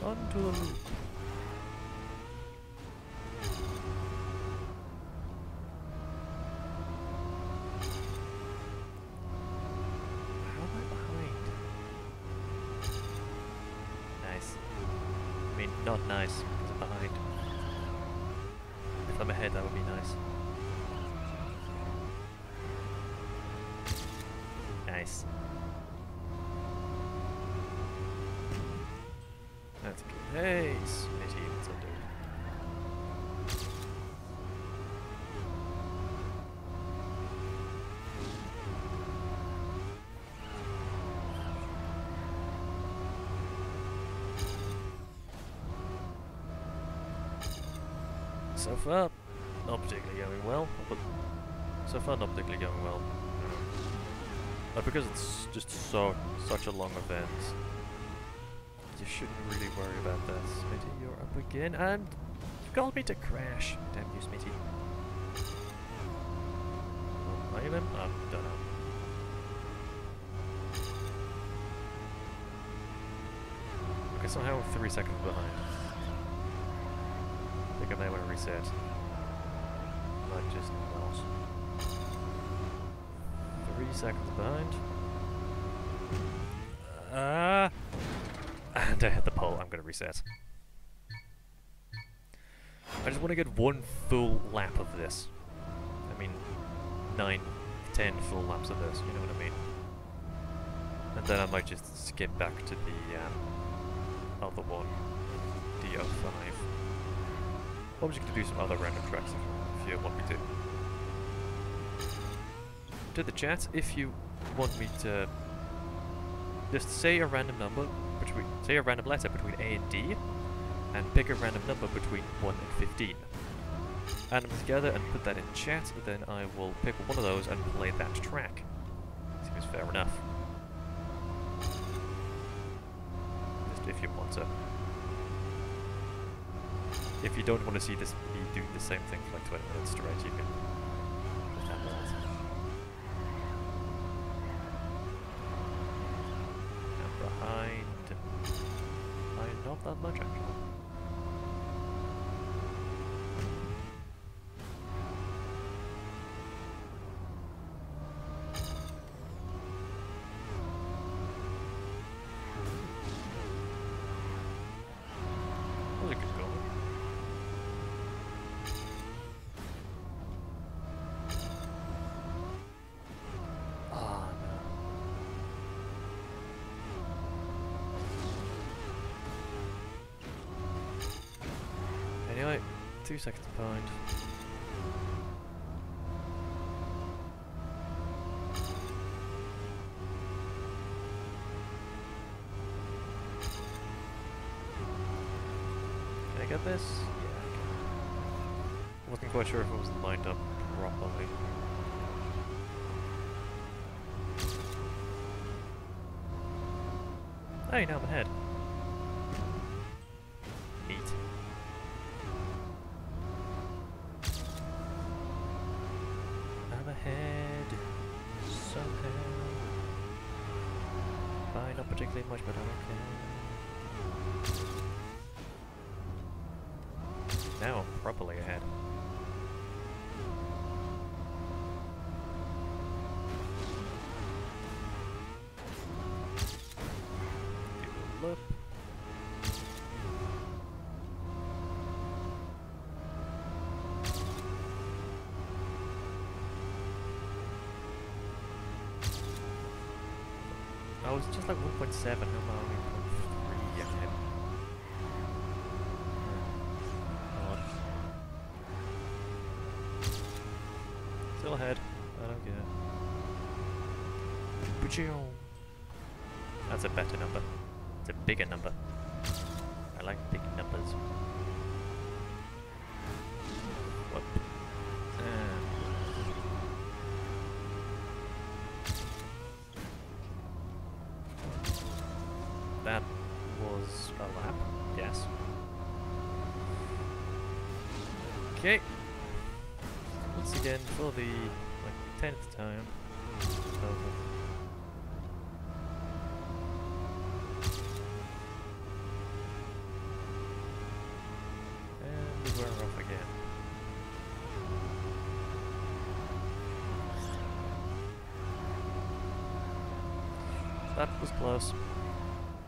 Onto the loop. Not nice, because I'm behind. If I'm ahead, that would be nice. Nice. That's good. Hey, Smitty, what's up, dude? So far, not particularly going well. But so far, not particularly going well. But because it's just such a long event, you shouldn't really worry about that. Smitty, you're up again, and you called me to crash. Damn you, Smitty. Oh, are you then? I don't know. Okay, somehow I'm 3 seconds behind. I think I may want to reset. Might just not. 3 seconds behind. And I hit the pole. I'm going to reset. I just want to get 1 full lap of this. I mean, 9, 10 full laps of this, you know what I mean? And then I might just skip back to the other one, the 05. I'm just going to do some other random tracks if you want me to. To the chat, if you want me to just say a random number between, say a random letter between A and D, and pick a random number between 1 and 15. Add them together and put that in chat, then I will pick one of those and play that track. See if is fair enough. Just if you want to. If you don't want to see this me doing the same thing for like 20 minutes straight, you can just have that. And behind not that much actually. That was a good goal. Ah, no. Anyway, 2 seconds behind. Can I get this? Yeah, I can. Wasn't quite sure if it was lined up properly. Hey, now I'm ahead. Neat. I'm ahead somehow. By not particularly much, but I'm okay. Now I'm properly ahead. Look. I was just like 1.7, now I'm only 0.3 ahead. Odd. Still ahead. I don't care. That's a better number. It's a bigger number. I like big numbers. Whoop. That was a lap, yes. Okay. Once again, for the like 10th time. Over. We're off again. That was close.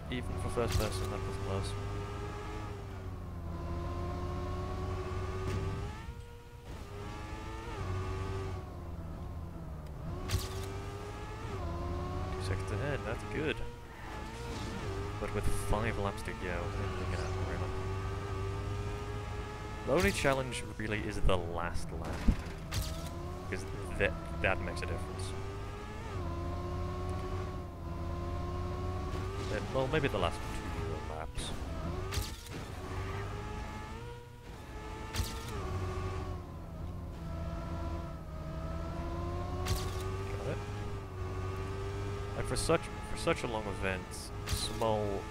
Even for first person, that was close. Seconds ahead, that's good. But with 5 laps to go, we're gonna run up. The only challenge really is the last lap, because that makes a difference. Then, well, maybe the last 2 laps. Got it. Like for such a long event, small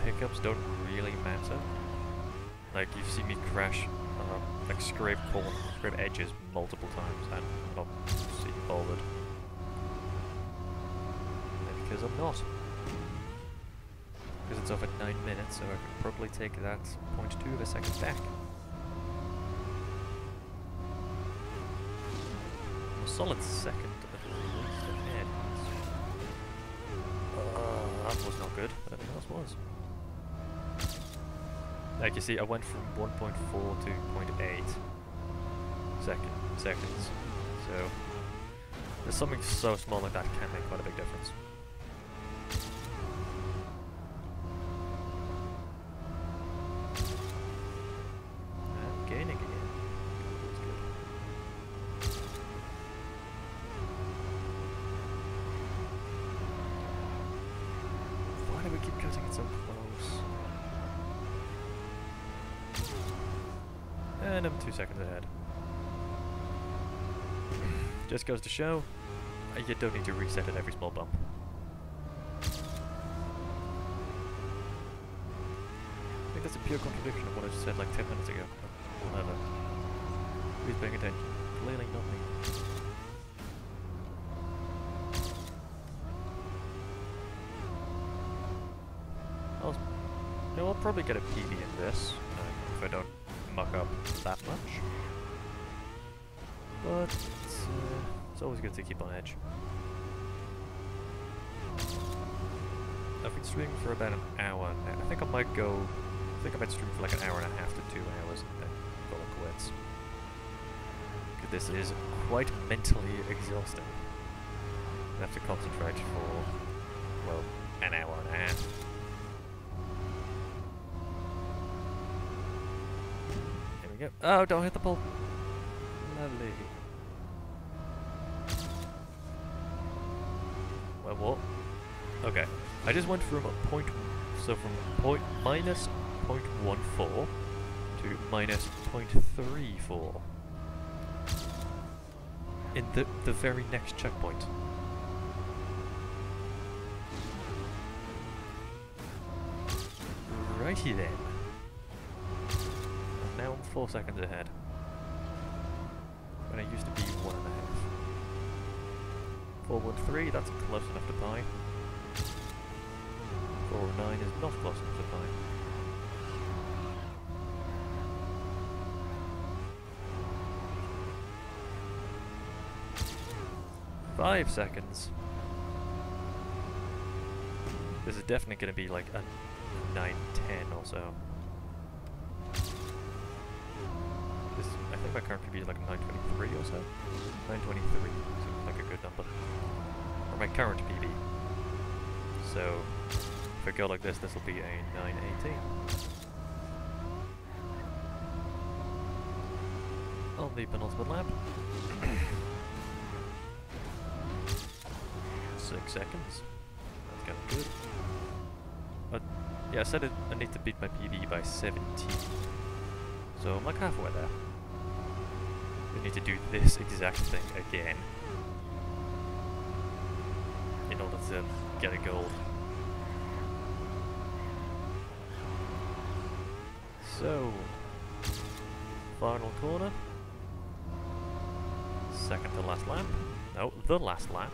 hiccups don't really matter. Like, you've seen me crash, like scrape edges multiple times and not seem bothered. Because I'm not. Because it's over 9 minutes, so I can probably take that 0.2 of a second back. I'm a solid second at least ahead. That was not good, but everything else was. Like you see, I went from 1.4 to 0.8 seconds. So there's something so small like that can make quite a big difference. I'm gaining again. That's good. Why do we keep cutting it so close? And I'm 2 seconds ahead. Just goes to show, You don't need to reset at every small bump. I think that's a pure contradiction of what I just said like 10 minutes ago. Whatever. Who's paying attention? Clearly not me. I'll probably get a PB in this, if I don't muck up that much. But it's always good to keep on edge. I've been streaming for about an hour now. I think I might stream for like an hour and a half to 2 hours and then call it quits. Because this is quite mentally exhausting. I have to concentrate for, well, an hour and a half. There we go. Oh, don't hit the pole. Lovely. Well, what? Okay. I just went from minus 0.14 to minus 0.34 in the very next checkpoint. Righty then. And now I'm 4 seconds ahead. When I used to be 1.5. 413, that's close enough to pi. 409 is not close enough to pi. Five seconds. This is definitely going to be like a 9:10 or so. I think my current PB is like 9:23 or so. 9:23 seems like a good number. Or my current PB. So if I go like this will be a 9:18. On the penultimate lap. 6 seconds. That's kind of good. But yeah, I said I need to beat my PB by 17. So I'm like halfway there. We need to do this exact thing again in order to get a gold. So, final corner. Second to last lap. No, the last lap.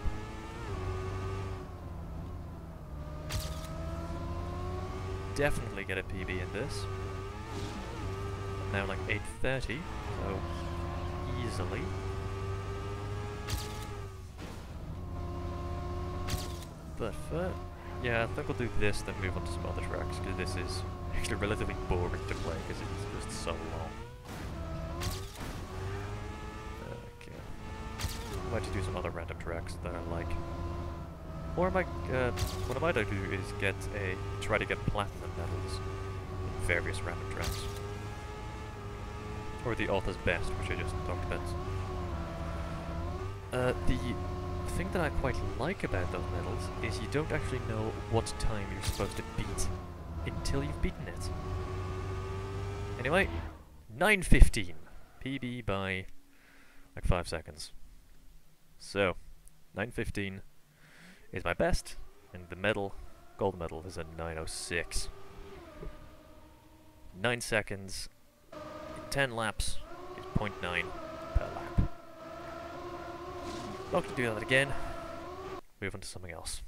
Definitely get a PB in this. Now like 8:30, so easily. But yeah, I think I'll do this, then move on to some other tracks, because this is actually relatively boring to play, because it's just so long. Okay. I might do some other random tracks that I like. Or what I might do is try to get platinum medals in various random tracks. Or the author's best, which I just talked about. The thing that I quite like about those medals is you don't actually know what time you're supposed to beat until you've beaten it. Anyway, 9:15. PB by like 5 seconds. So, 9:15 is my best, and the medal, gold medal, is a 9:06. 9 seconds, 10 laps is 0.9 per lap. Not going to do that again. Move on to something else.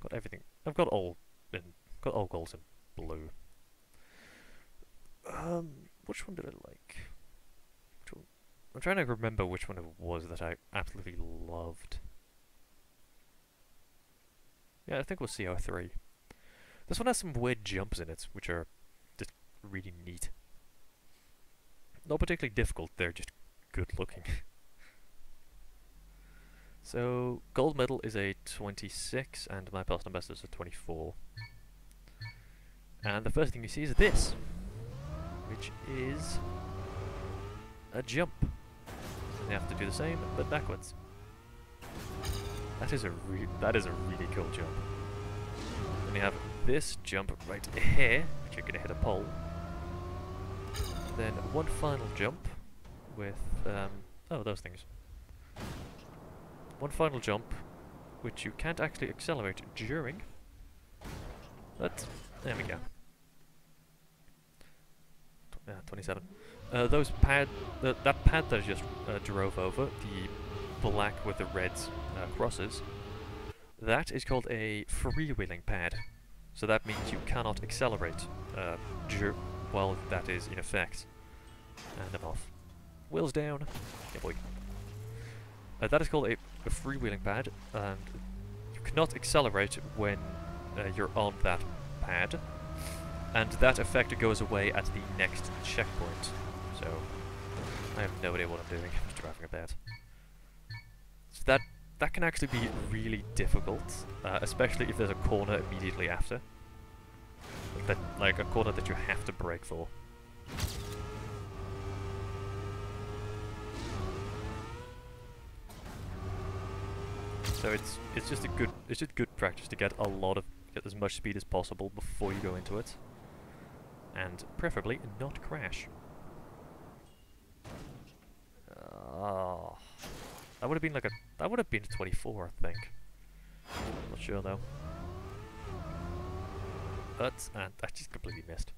Got everything. I've got all golds in blue. Which one did I like? I'm trying to remember which one it was that I absolutely loved. Yeah, I think we'll see CO3. This one has some weird jumps in it, which are just really neat. Not particularly difficult, they're just good looking. So, gold medal is a 26, and my personal best is a 24. And the first thing you see is this, which is a jump. And you have to do the same, but backwards. That is a really cool jump. Then you have this jump right here, which you're gonna hit a pole. Then one final jump with oh, those things. one final jump, which you can't actually accelerate during. But there we go. 27. Those pad, that pad that I just drove over, the black with the red crosses, that is called a freewheeling pad. So that means you cannot accelerate while that is in effect. And I'm off. Wheels down. Yeah, boy. That is called a freewheeling pad, and you cannot accelerate when you're on that pad, and that effect goes away at the next checkpoint. So I have no idea what I'm doing. I'm just driving a bad. So that can actually be really difficult, especially if there's a corner immediately after. Like a corner that you have to brake for. So it's just good practice to get as much speed as possible before you go into it, and preferably not crash. That would have been 24, I think. I'm not sure though. But I just completely missed.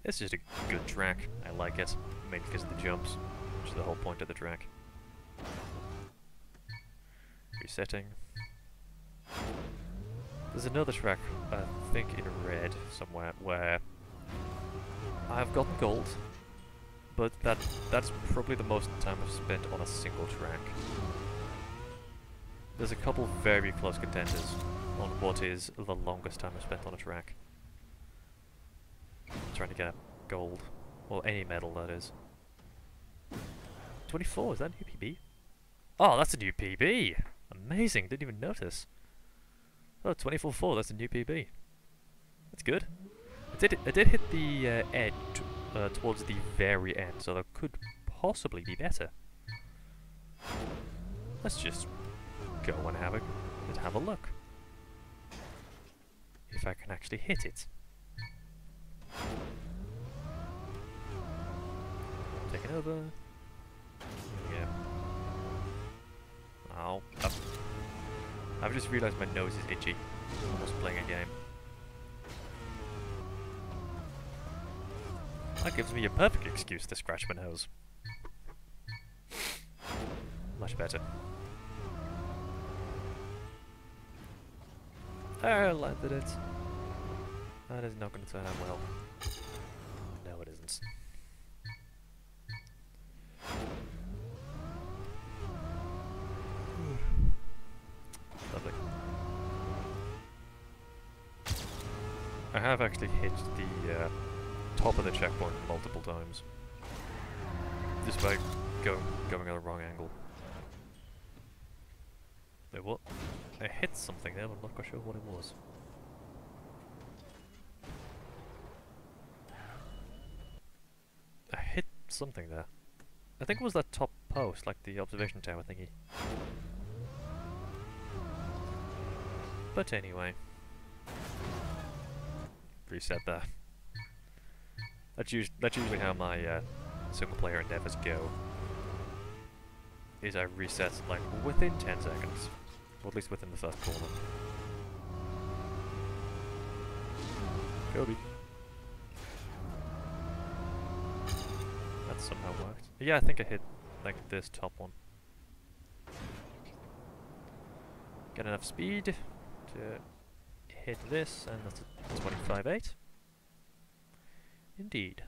It's just a good track. I like it, mainly because of the jumps, which is the whole point of the track. Resetting. There's another track, I think in red somewhere, where I've gotten gold, but that's probably the most time I've spent on a single track. There's a couple very close contenders on what is the longest time I've spent on a track. Trying to get gold, or any medal that is. 24, is that a new PB? Oh, that's a new PB! Amazing, didn't even notice. Oh, 24-4, that's a new PB. That's good. I did hit the edge towards the very end, so that could possibly be better. Let's just go and have a look. If I can actually hit it. Taking over. Yeah. Oh, up. I've just realised my nose is itchy. Almost playing a game. That gives me a perfect excuse to scratch my nose. Much better. I landed it. That is not going to turn out well. No, it isn't. Lovely. I have actually hit the top of the checkpoint multiple times, just by going at the wrong angle. Wait, what? I hit something there, but I'm not quite sure what it was. I hit something there. I think it was that top post, like the observation tower thingy. But anyway. Reset there. That's usually how my single player endeavors go. Is I reset like within 10 seconds. Or at least within the first corner. Kobe. That somehow worked. Yeah, I think I hit like this top one. Get enough speed to hit this, and that's a 25.8. Indeed.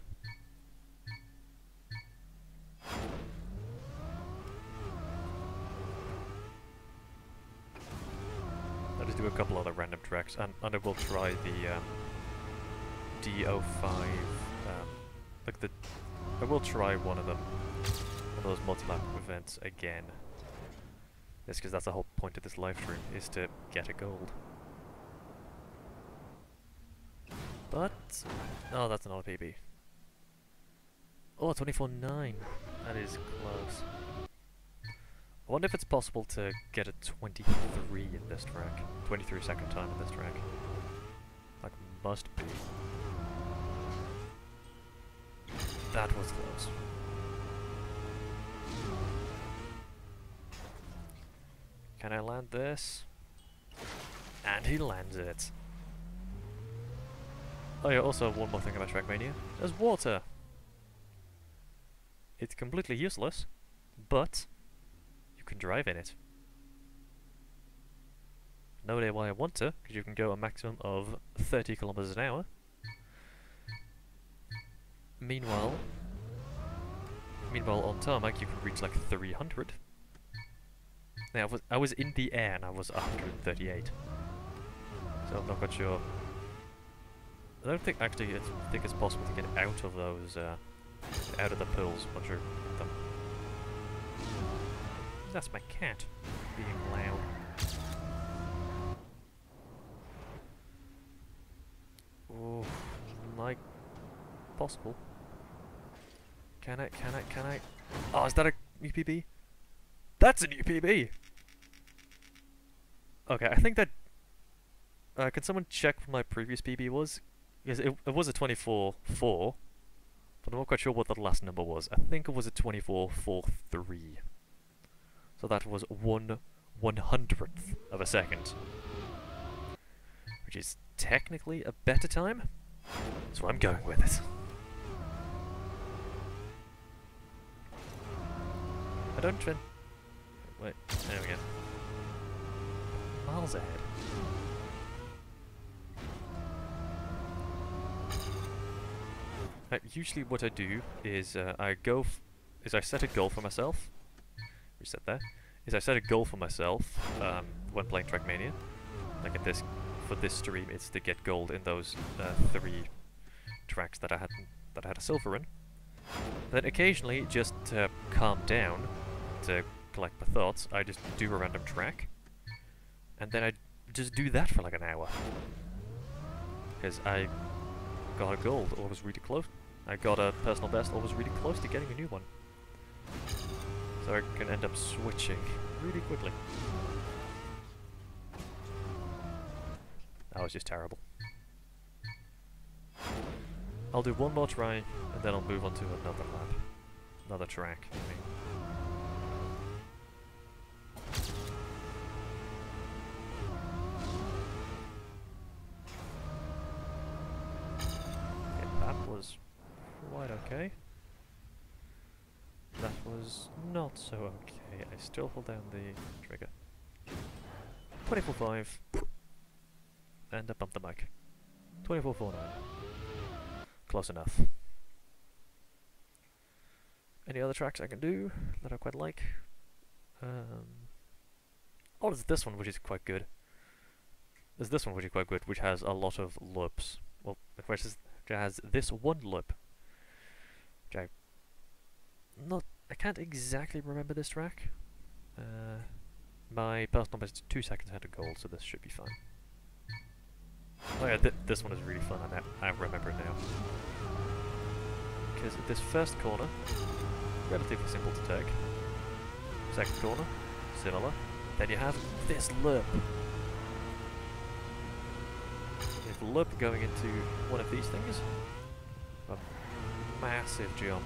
I'll just do a couple other random tracks, and I will try the D05, I will try one of those multi-lap events again. Just because that's the whole point of this live stream, is to get a gold. But, oh, that's another PB. Oh, 24.9. That is close. I wonder if it's possible to get a 23 in this track. 23 second time in this track. Like, must be. That was close. Can I land this? And he lands it. Oh yeah, also one more thing about Trackmania. There's water. It's completely useless, but you can drive in it. No idea why I want to, because you can go a maximum of 30 kilometers an hour. Meanwhile on tarmac you can reach like 300. Now I was in the air and I was 138. So I'm not quite sure. I don't think actually I think it's possible to get out of those out of the pools once you're in them. That's my cat being loud. Oh, like possible. Can I? Oh, is that a new PB? That's a new PB! Okay, I think that... can someone check what my previous PB was? Because it was a 24-4, but I'm not quite sure what the last number was. I think it was a 24-4-3. So that was 1/100th of a second. Which is technically a better time, so I'm going with it. I don't trend... Wait, there we go. Miles ahead. Usually what I do is I set a goal for myself. Reset there. I set a goal for myself when playing Trackmania. Like for this stream, it's to get gold in those 3 tracks that I had a silver in. And then occasionally, just to calm down, to collect my thoughts, I just do a random track, and then I just do that for like an hour. Because I got a gold, or was really close. I got a personal best, or was really close to getting a new one. So I can end up switching really quickly. That was just terrible. I'll do one more try, and then I'll move on to another lap. Another track, I mean. Okay, that was quite okay. That was not so okay. I still hold down the trigger. 24.5. And I bump the mic. 24.49. Close enough. Any other tracks I can do that I quite like? Oh, there's this one which is quite good. There's this one which is quite good, which has a lot of loops. Well, which has this one loop. Which I can't exactly remember this track. My personal best is 2 seconds ahead of gold, so this should be fine. Oh yeah, this one is really fun, I remember it now. Because this first corner, relatively simple to take. Second corner, similar. Then you have this loop. You have a loop going into one of these things. A massive jump.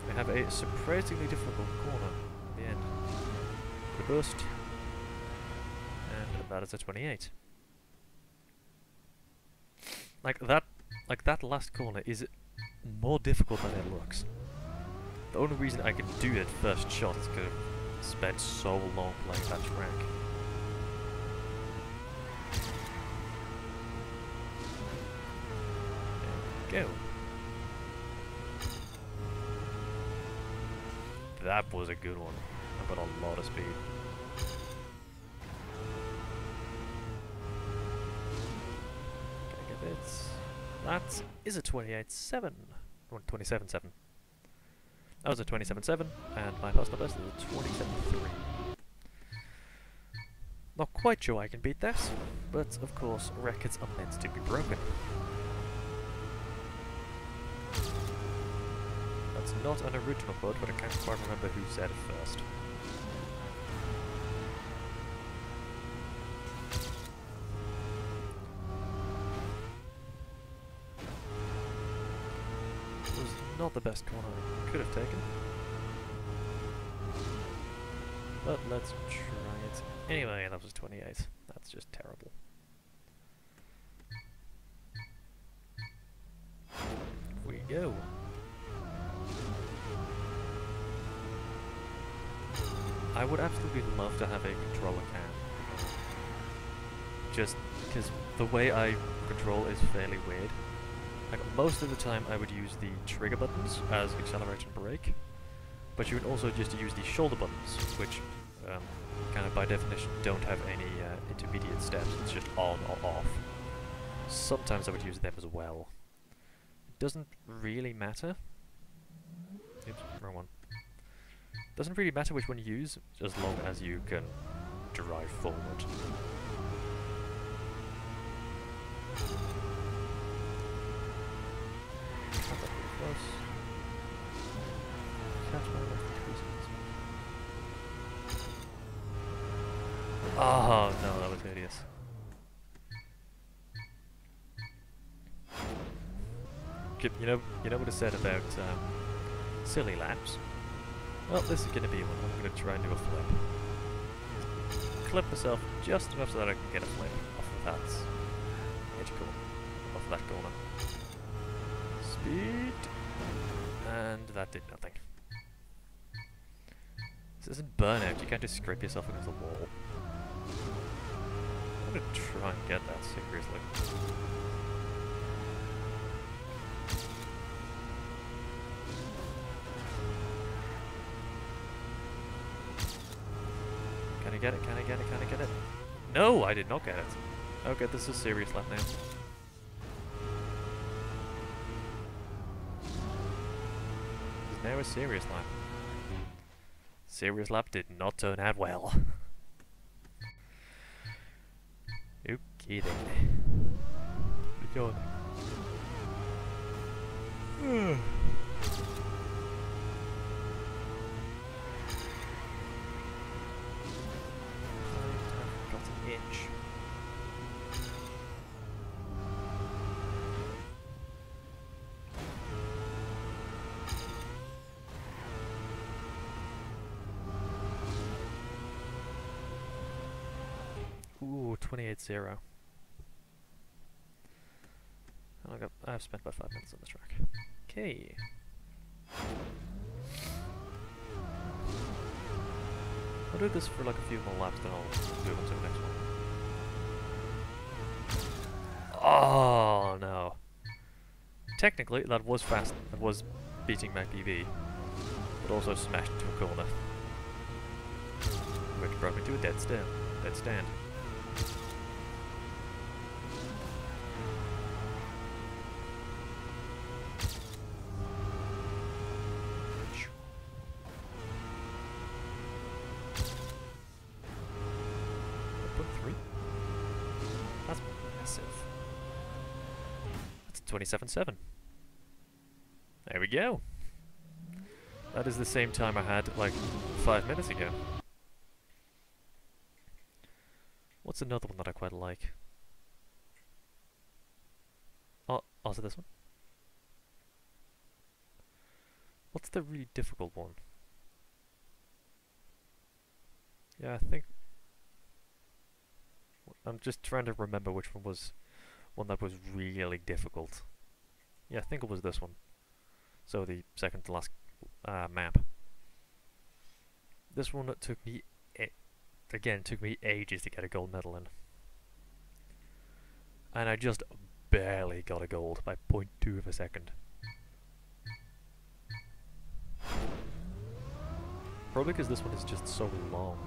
We have a surprisingly difficult corner at the end. The boost. And that is a 28. Like that last corner is more difficult than it looks. The only reason I can do it first shot is because I've spent so long playing that track. There we go. That was a good one. I've got a lot of speed. That is a 28.7. 27.7. That was a 27.7, and my personal best is a 27.3. Not quite sure I can beat that, but of course records are meant to be broken. That's not an original quote, but I can't quite remember who said it first. Not the best corner I could have taken. But let's try it. Anyway, that was 28. That's just terrible. Here we go. I would absolutely love to have a controller cam. Just because the way I control is fairly weird. Like, most of the time I would use the trigger buttons as accelerate and brake, but you would also just use the shoulder buttons, which kind of by definition don't have any intermediate steps. It's just on or off. Sometimes I would use them as well. It doesn't really matter. Oops, wrong one. Doesn't really matter which one you use, as long as you can drive forward. Oh no, that was hideous. You know what I said about silly laps? Well, this is going to be one. I'm going to try and do a flip. Clip myself just enough so that I can get a flip off of that edge corner. Off of that corner. Speed! And that did nothing. This isn't burnout, you can't just scrape yourself against the wall. I'm going to try and get that, seriously. Can I get it? Can I get it? Can I get it? No, I did not get it. Okay, this is a serious lap now. This is now a serious lap. Serious lap did not turn out well. Okay then. Good job. Inch. Ooh, 28-0. I've spent about 5 minutes on this track. Okay. I'll do this for like a few more laps, then I'll move on to the next one. Oh no! Technically, that was fast. That was beating my PB, but also smashed into a corner, which brought me to a dead stand. That's massive. That's 27.7. There we go. That is the same time I had like 5 minutes ago. What's another one that I quite like? Oh, also this one. What's the really difficult one? Yeah, I think... I'm just trying to remember which one was one that was really difficult. Yeah, I think it was this one. So the second to last map. This one took me, took me ages to get a gold medal in. And I just barely got a gold by 0.2 of a second. Probably because this one is just so long,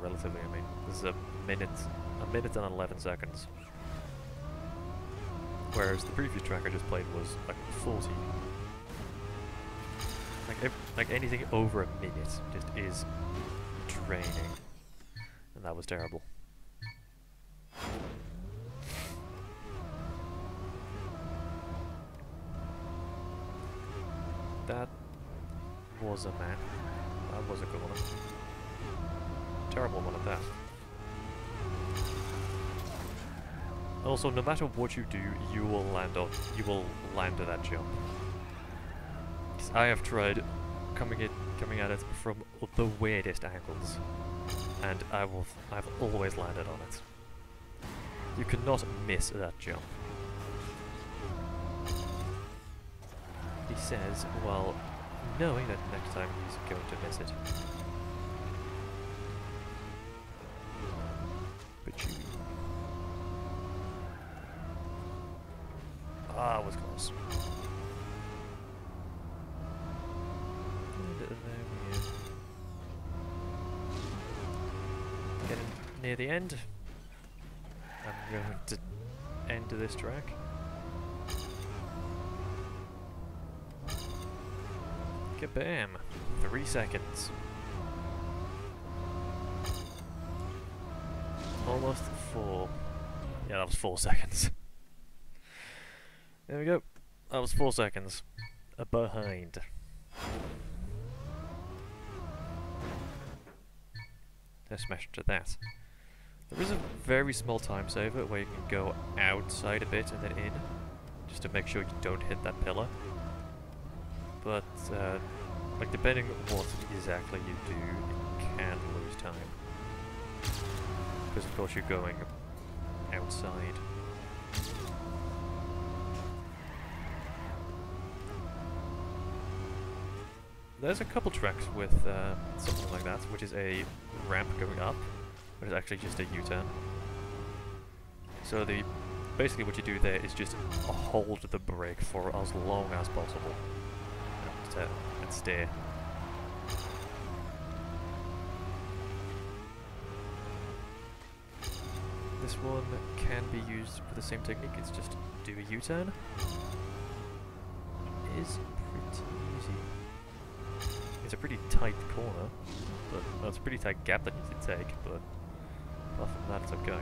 relatively. I mean, this is a minute and 11 seconds. Whereas the previous track I just played was like 40. Like anything over a minute just is draining, and that was terrible. That was a map. That was a good one. Terrible one at that. Also, no matter what you do, you will land to that jump. I have tried coming at it from the weirdest angles, and I've always landed on it. You cannot miss that jump. He says, well, knowing that next time he's going to miss it. But you... Ah, it was close. And there we go. Getting near the end. I'm going to end this track. Kabam! 3 seconds. Almost 4. Yeah, that was 4 seconds. There we go. That was 4 seconds. Behind. Let's smash into that. There is a very small time saver where you can go outside a bit and then in, just to make sure you don't hit that pillar. But, like, depending on what exactly you do, you can lose time. Because of course you're going outside. There's a couple tracks with something like that, which is a ramp going up, but it's actually just a U-turn. So basically what you do there is just hold the brake for as long as possible and steer. This one can be used for the same technique, it's just do a U-turn. It is pretty easy. It's a pretty tight corner, but well, it's a pretty tight gap that you need to take, but apart from that it's okay.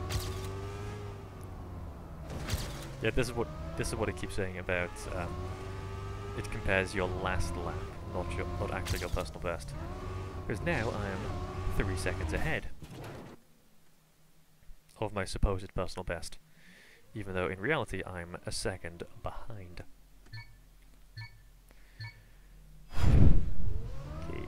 Yeah, this is what it keeps saying about it compares your last lap, not actually your personal best. Because now I am 3 seconds ahead of my supposed personal best, even though in reality I'm a second behind. Okay.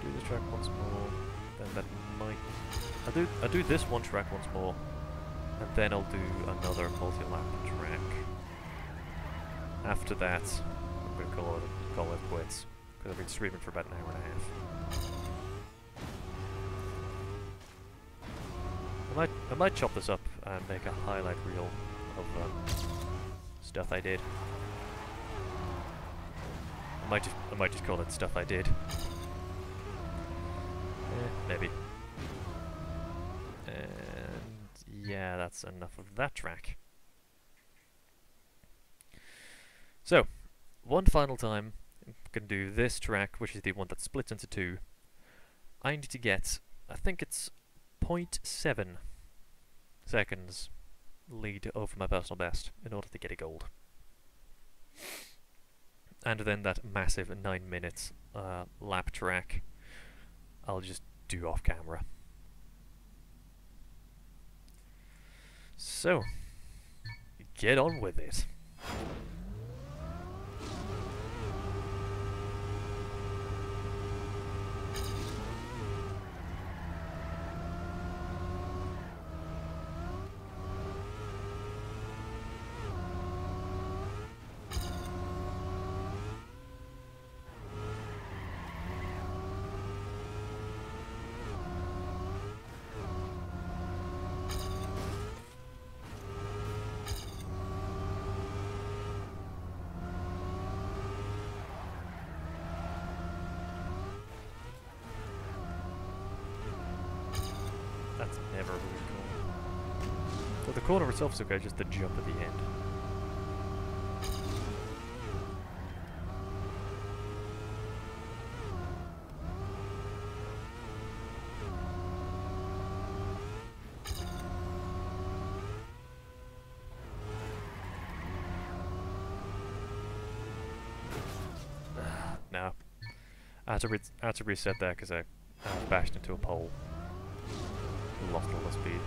Do this track once more, then that might... I'll do this one track once more, and then I'll do another multi-lap track. After that, I'm going to call it quits, because I've been streaming for about an hour and a half. I might chop this up and make a highlight reel of stuff I did. I might just call it stuff I did. Maybe. And yeah, that's enough of that track. So, one final time, I'm going to do this track, which is the one that splits into 2. I need to get, I think it's 0.7 seconds lead over my personal best in order to get a gold. And then that massive 9 minutes lap track, I'll just do off camera. So, get on with it. That's never really cool. Well, the corner itself is okay, just the jump at the end. No. I had to reset that because I bashed into a pole. Lost all the speed.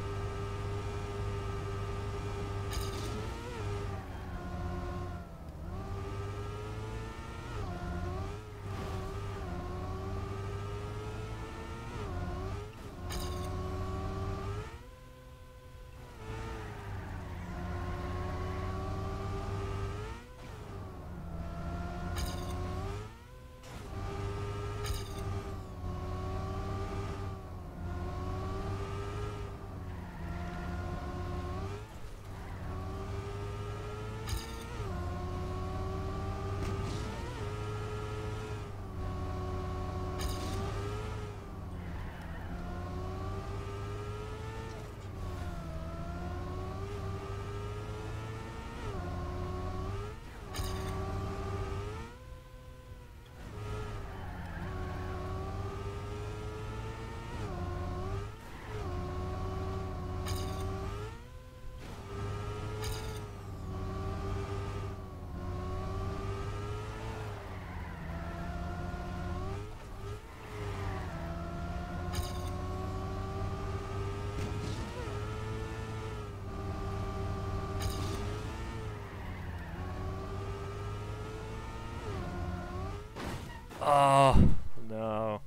Oh, no.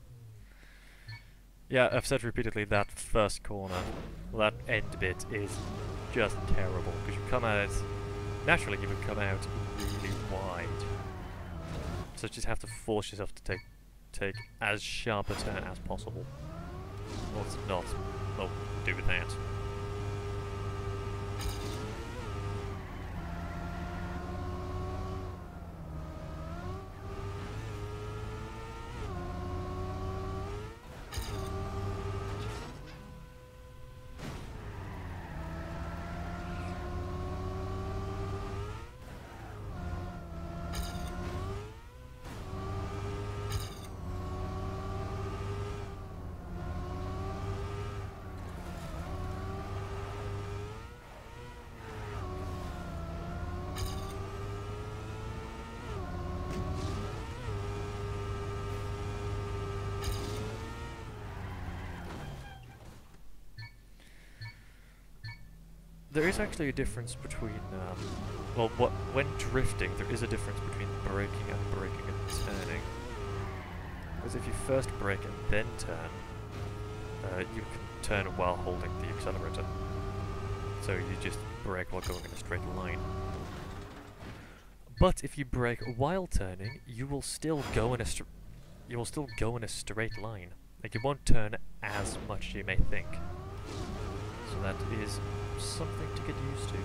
Yeah, I've said repeatedly that first corner, that end bit is just terrible, because you come at it, naturally you would come out really wide. So you just have to force yourself to take as sharp a turn as possible. Or it's not, well, do with that. There is actually a difference between, well, when drifting, there is a difference between braking and turning. Because if you first brake and then turn, you can turn while holding the accelerator. So you just brake while going in a straight line. But if you brake while turning, you will still go in a straight line. Like, you won't turn as much as you may think. So that is something to get used to.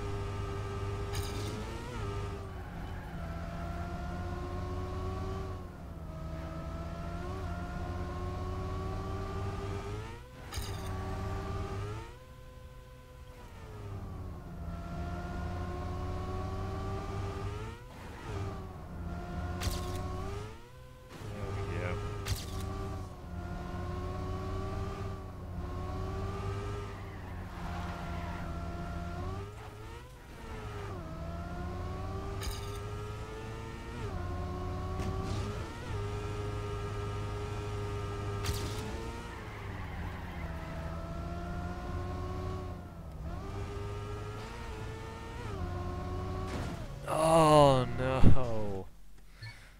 Oh no!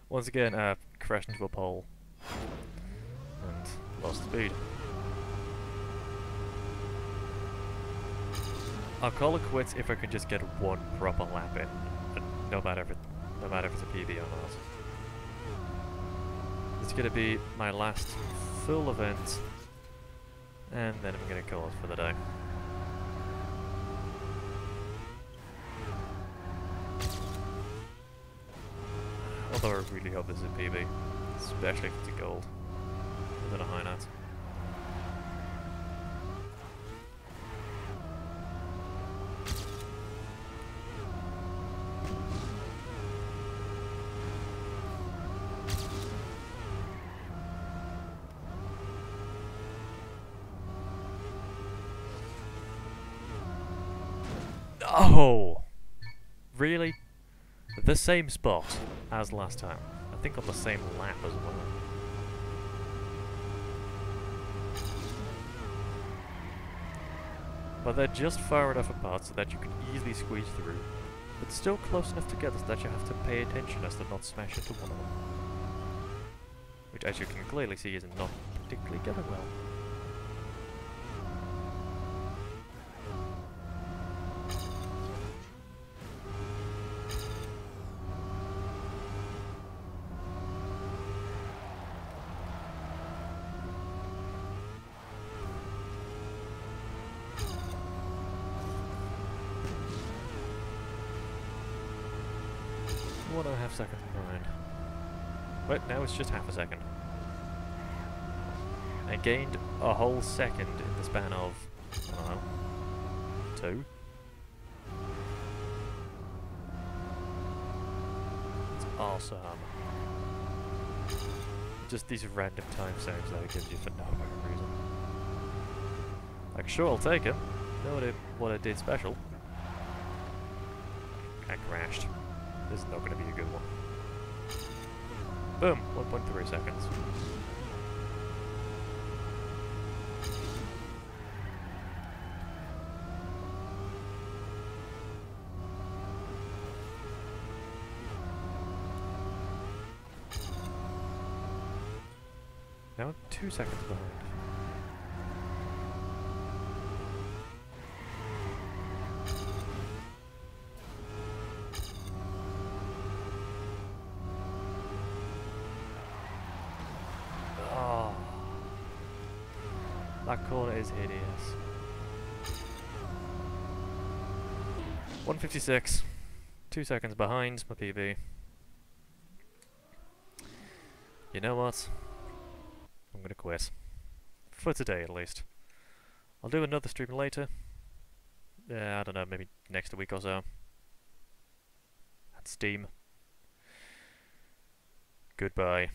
Once again, crashed into a pole and lost speed. I'll call it quits if I can just get one proper lap in, and no matter if it's a PB or not. It's gonna be my last full event, and then I'm gonna call it for the day. Although I really hope this is a PB, especially if it's a gold, and then a high nut. Oh! Really? The same spot as last time. I think on the same lap as well. But they're just far enough apart so that you can easily squeeze through, but still close enough together so that you have to pay attention as to not smash into one of them. Which, as you can clearly see, is not particularly going well. One and a half seconds behind. But now it's just half a second. I gained a whole second in the span of, I don't know, 2. It's awesome. Just these random time saves that it gives you for no apparent reason. Like, sure, I'll take it. Know what I did special. I crashed. This is not going to be a good one. Boom! 1.3 seconds. Now I'm 2 seconds behind. Oh, that corner is hideous. 156. 2 seconds behind my PB. You know what? I'm gonna quit. For today, at least. I'll do another stream later. Yeah, I don't know, maybe next week or so. At Steam. Goodbye.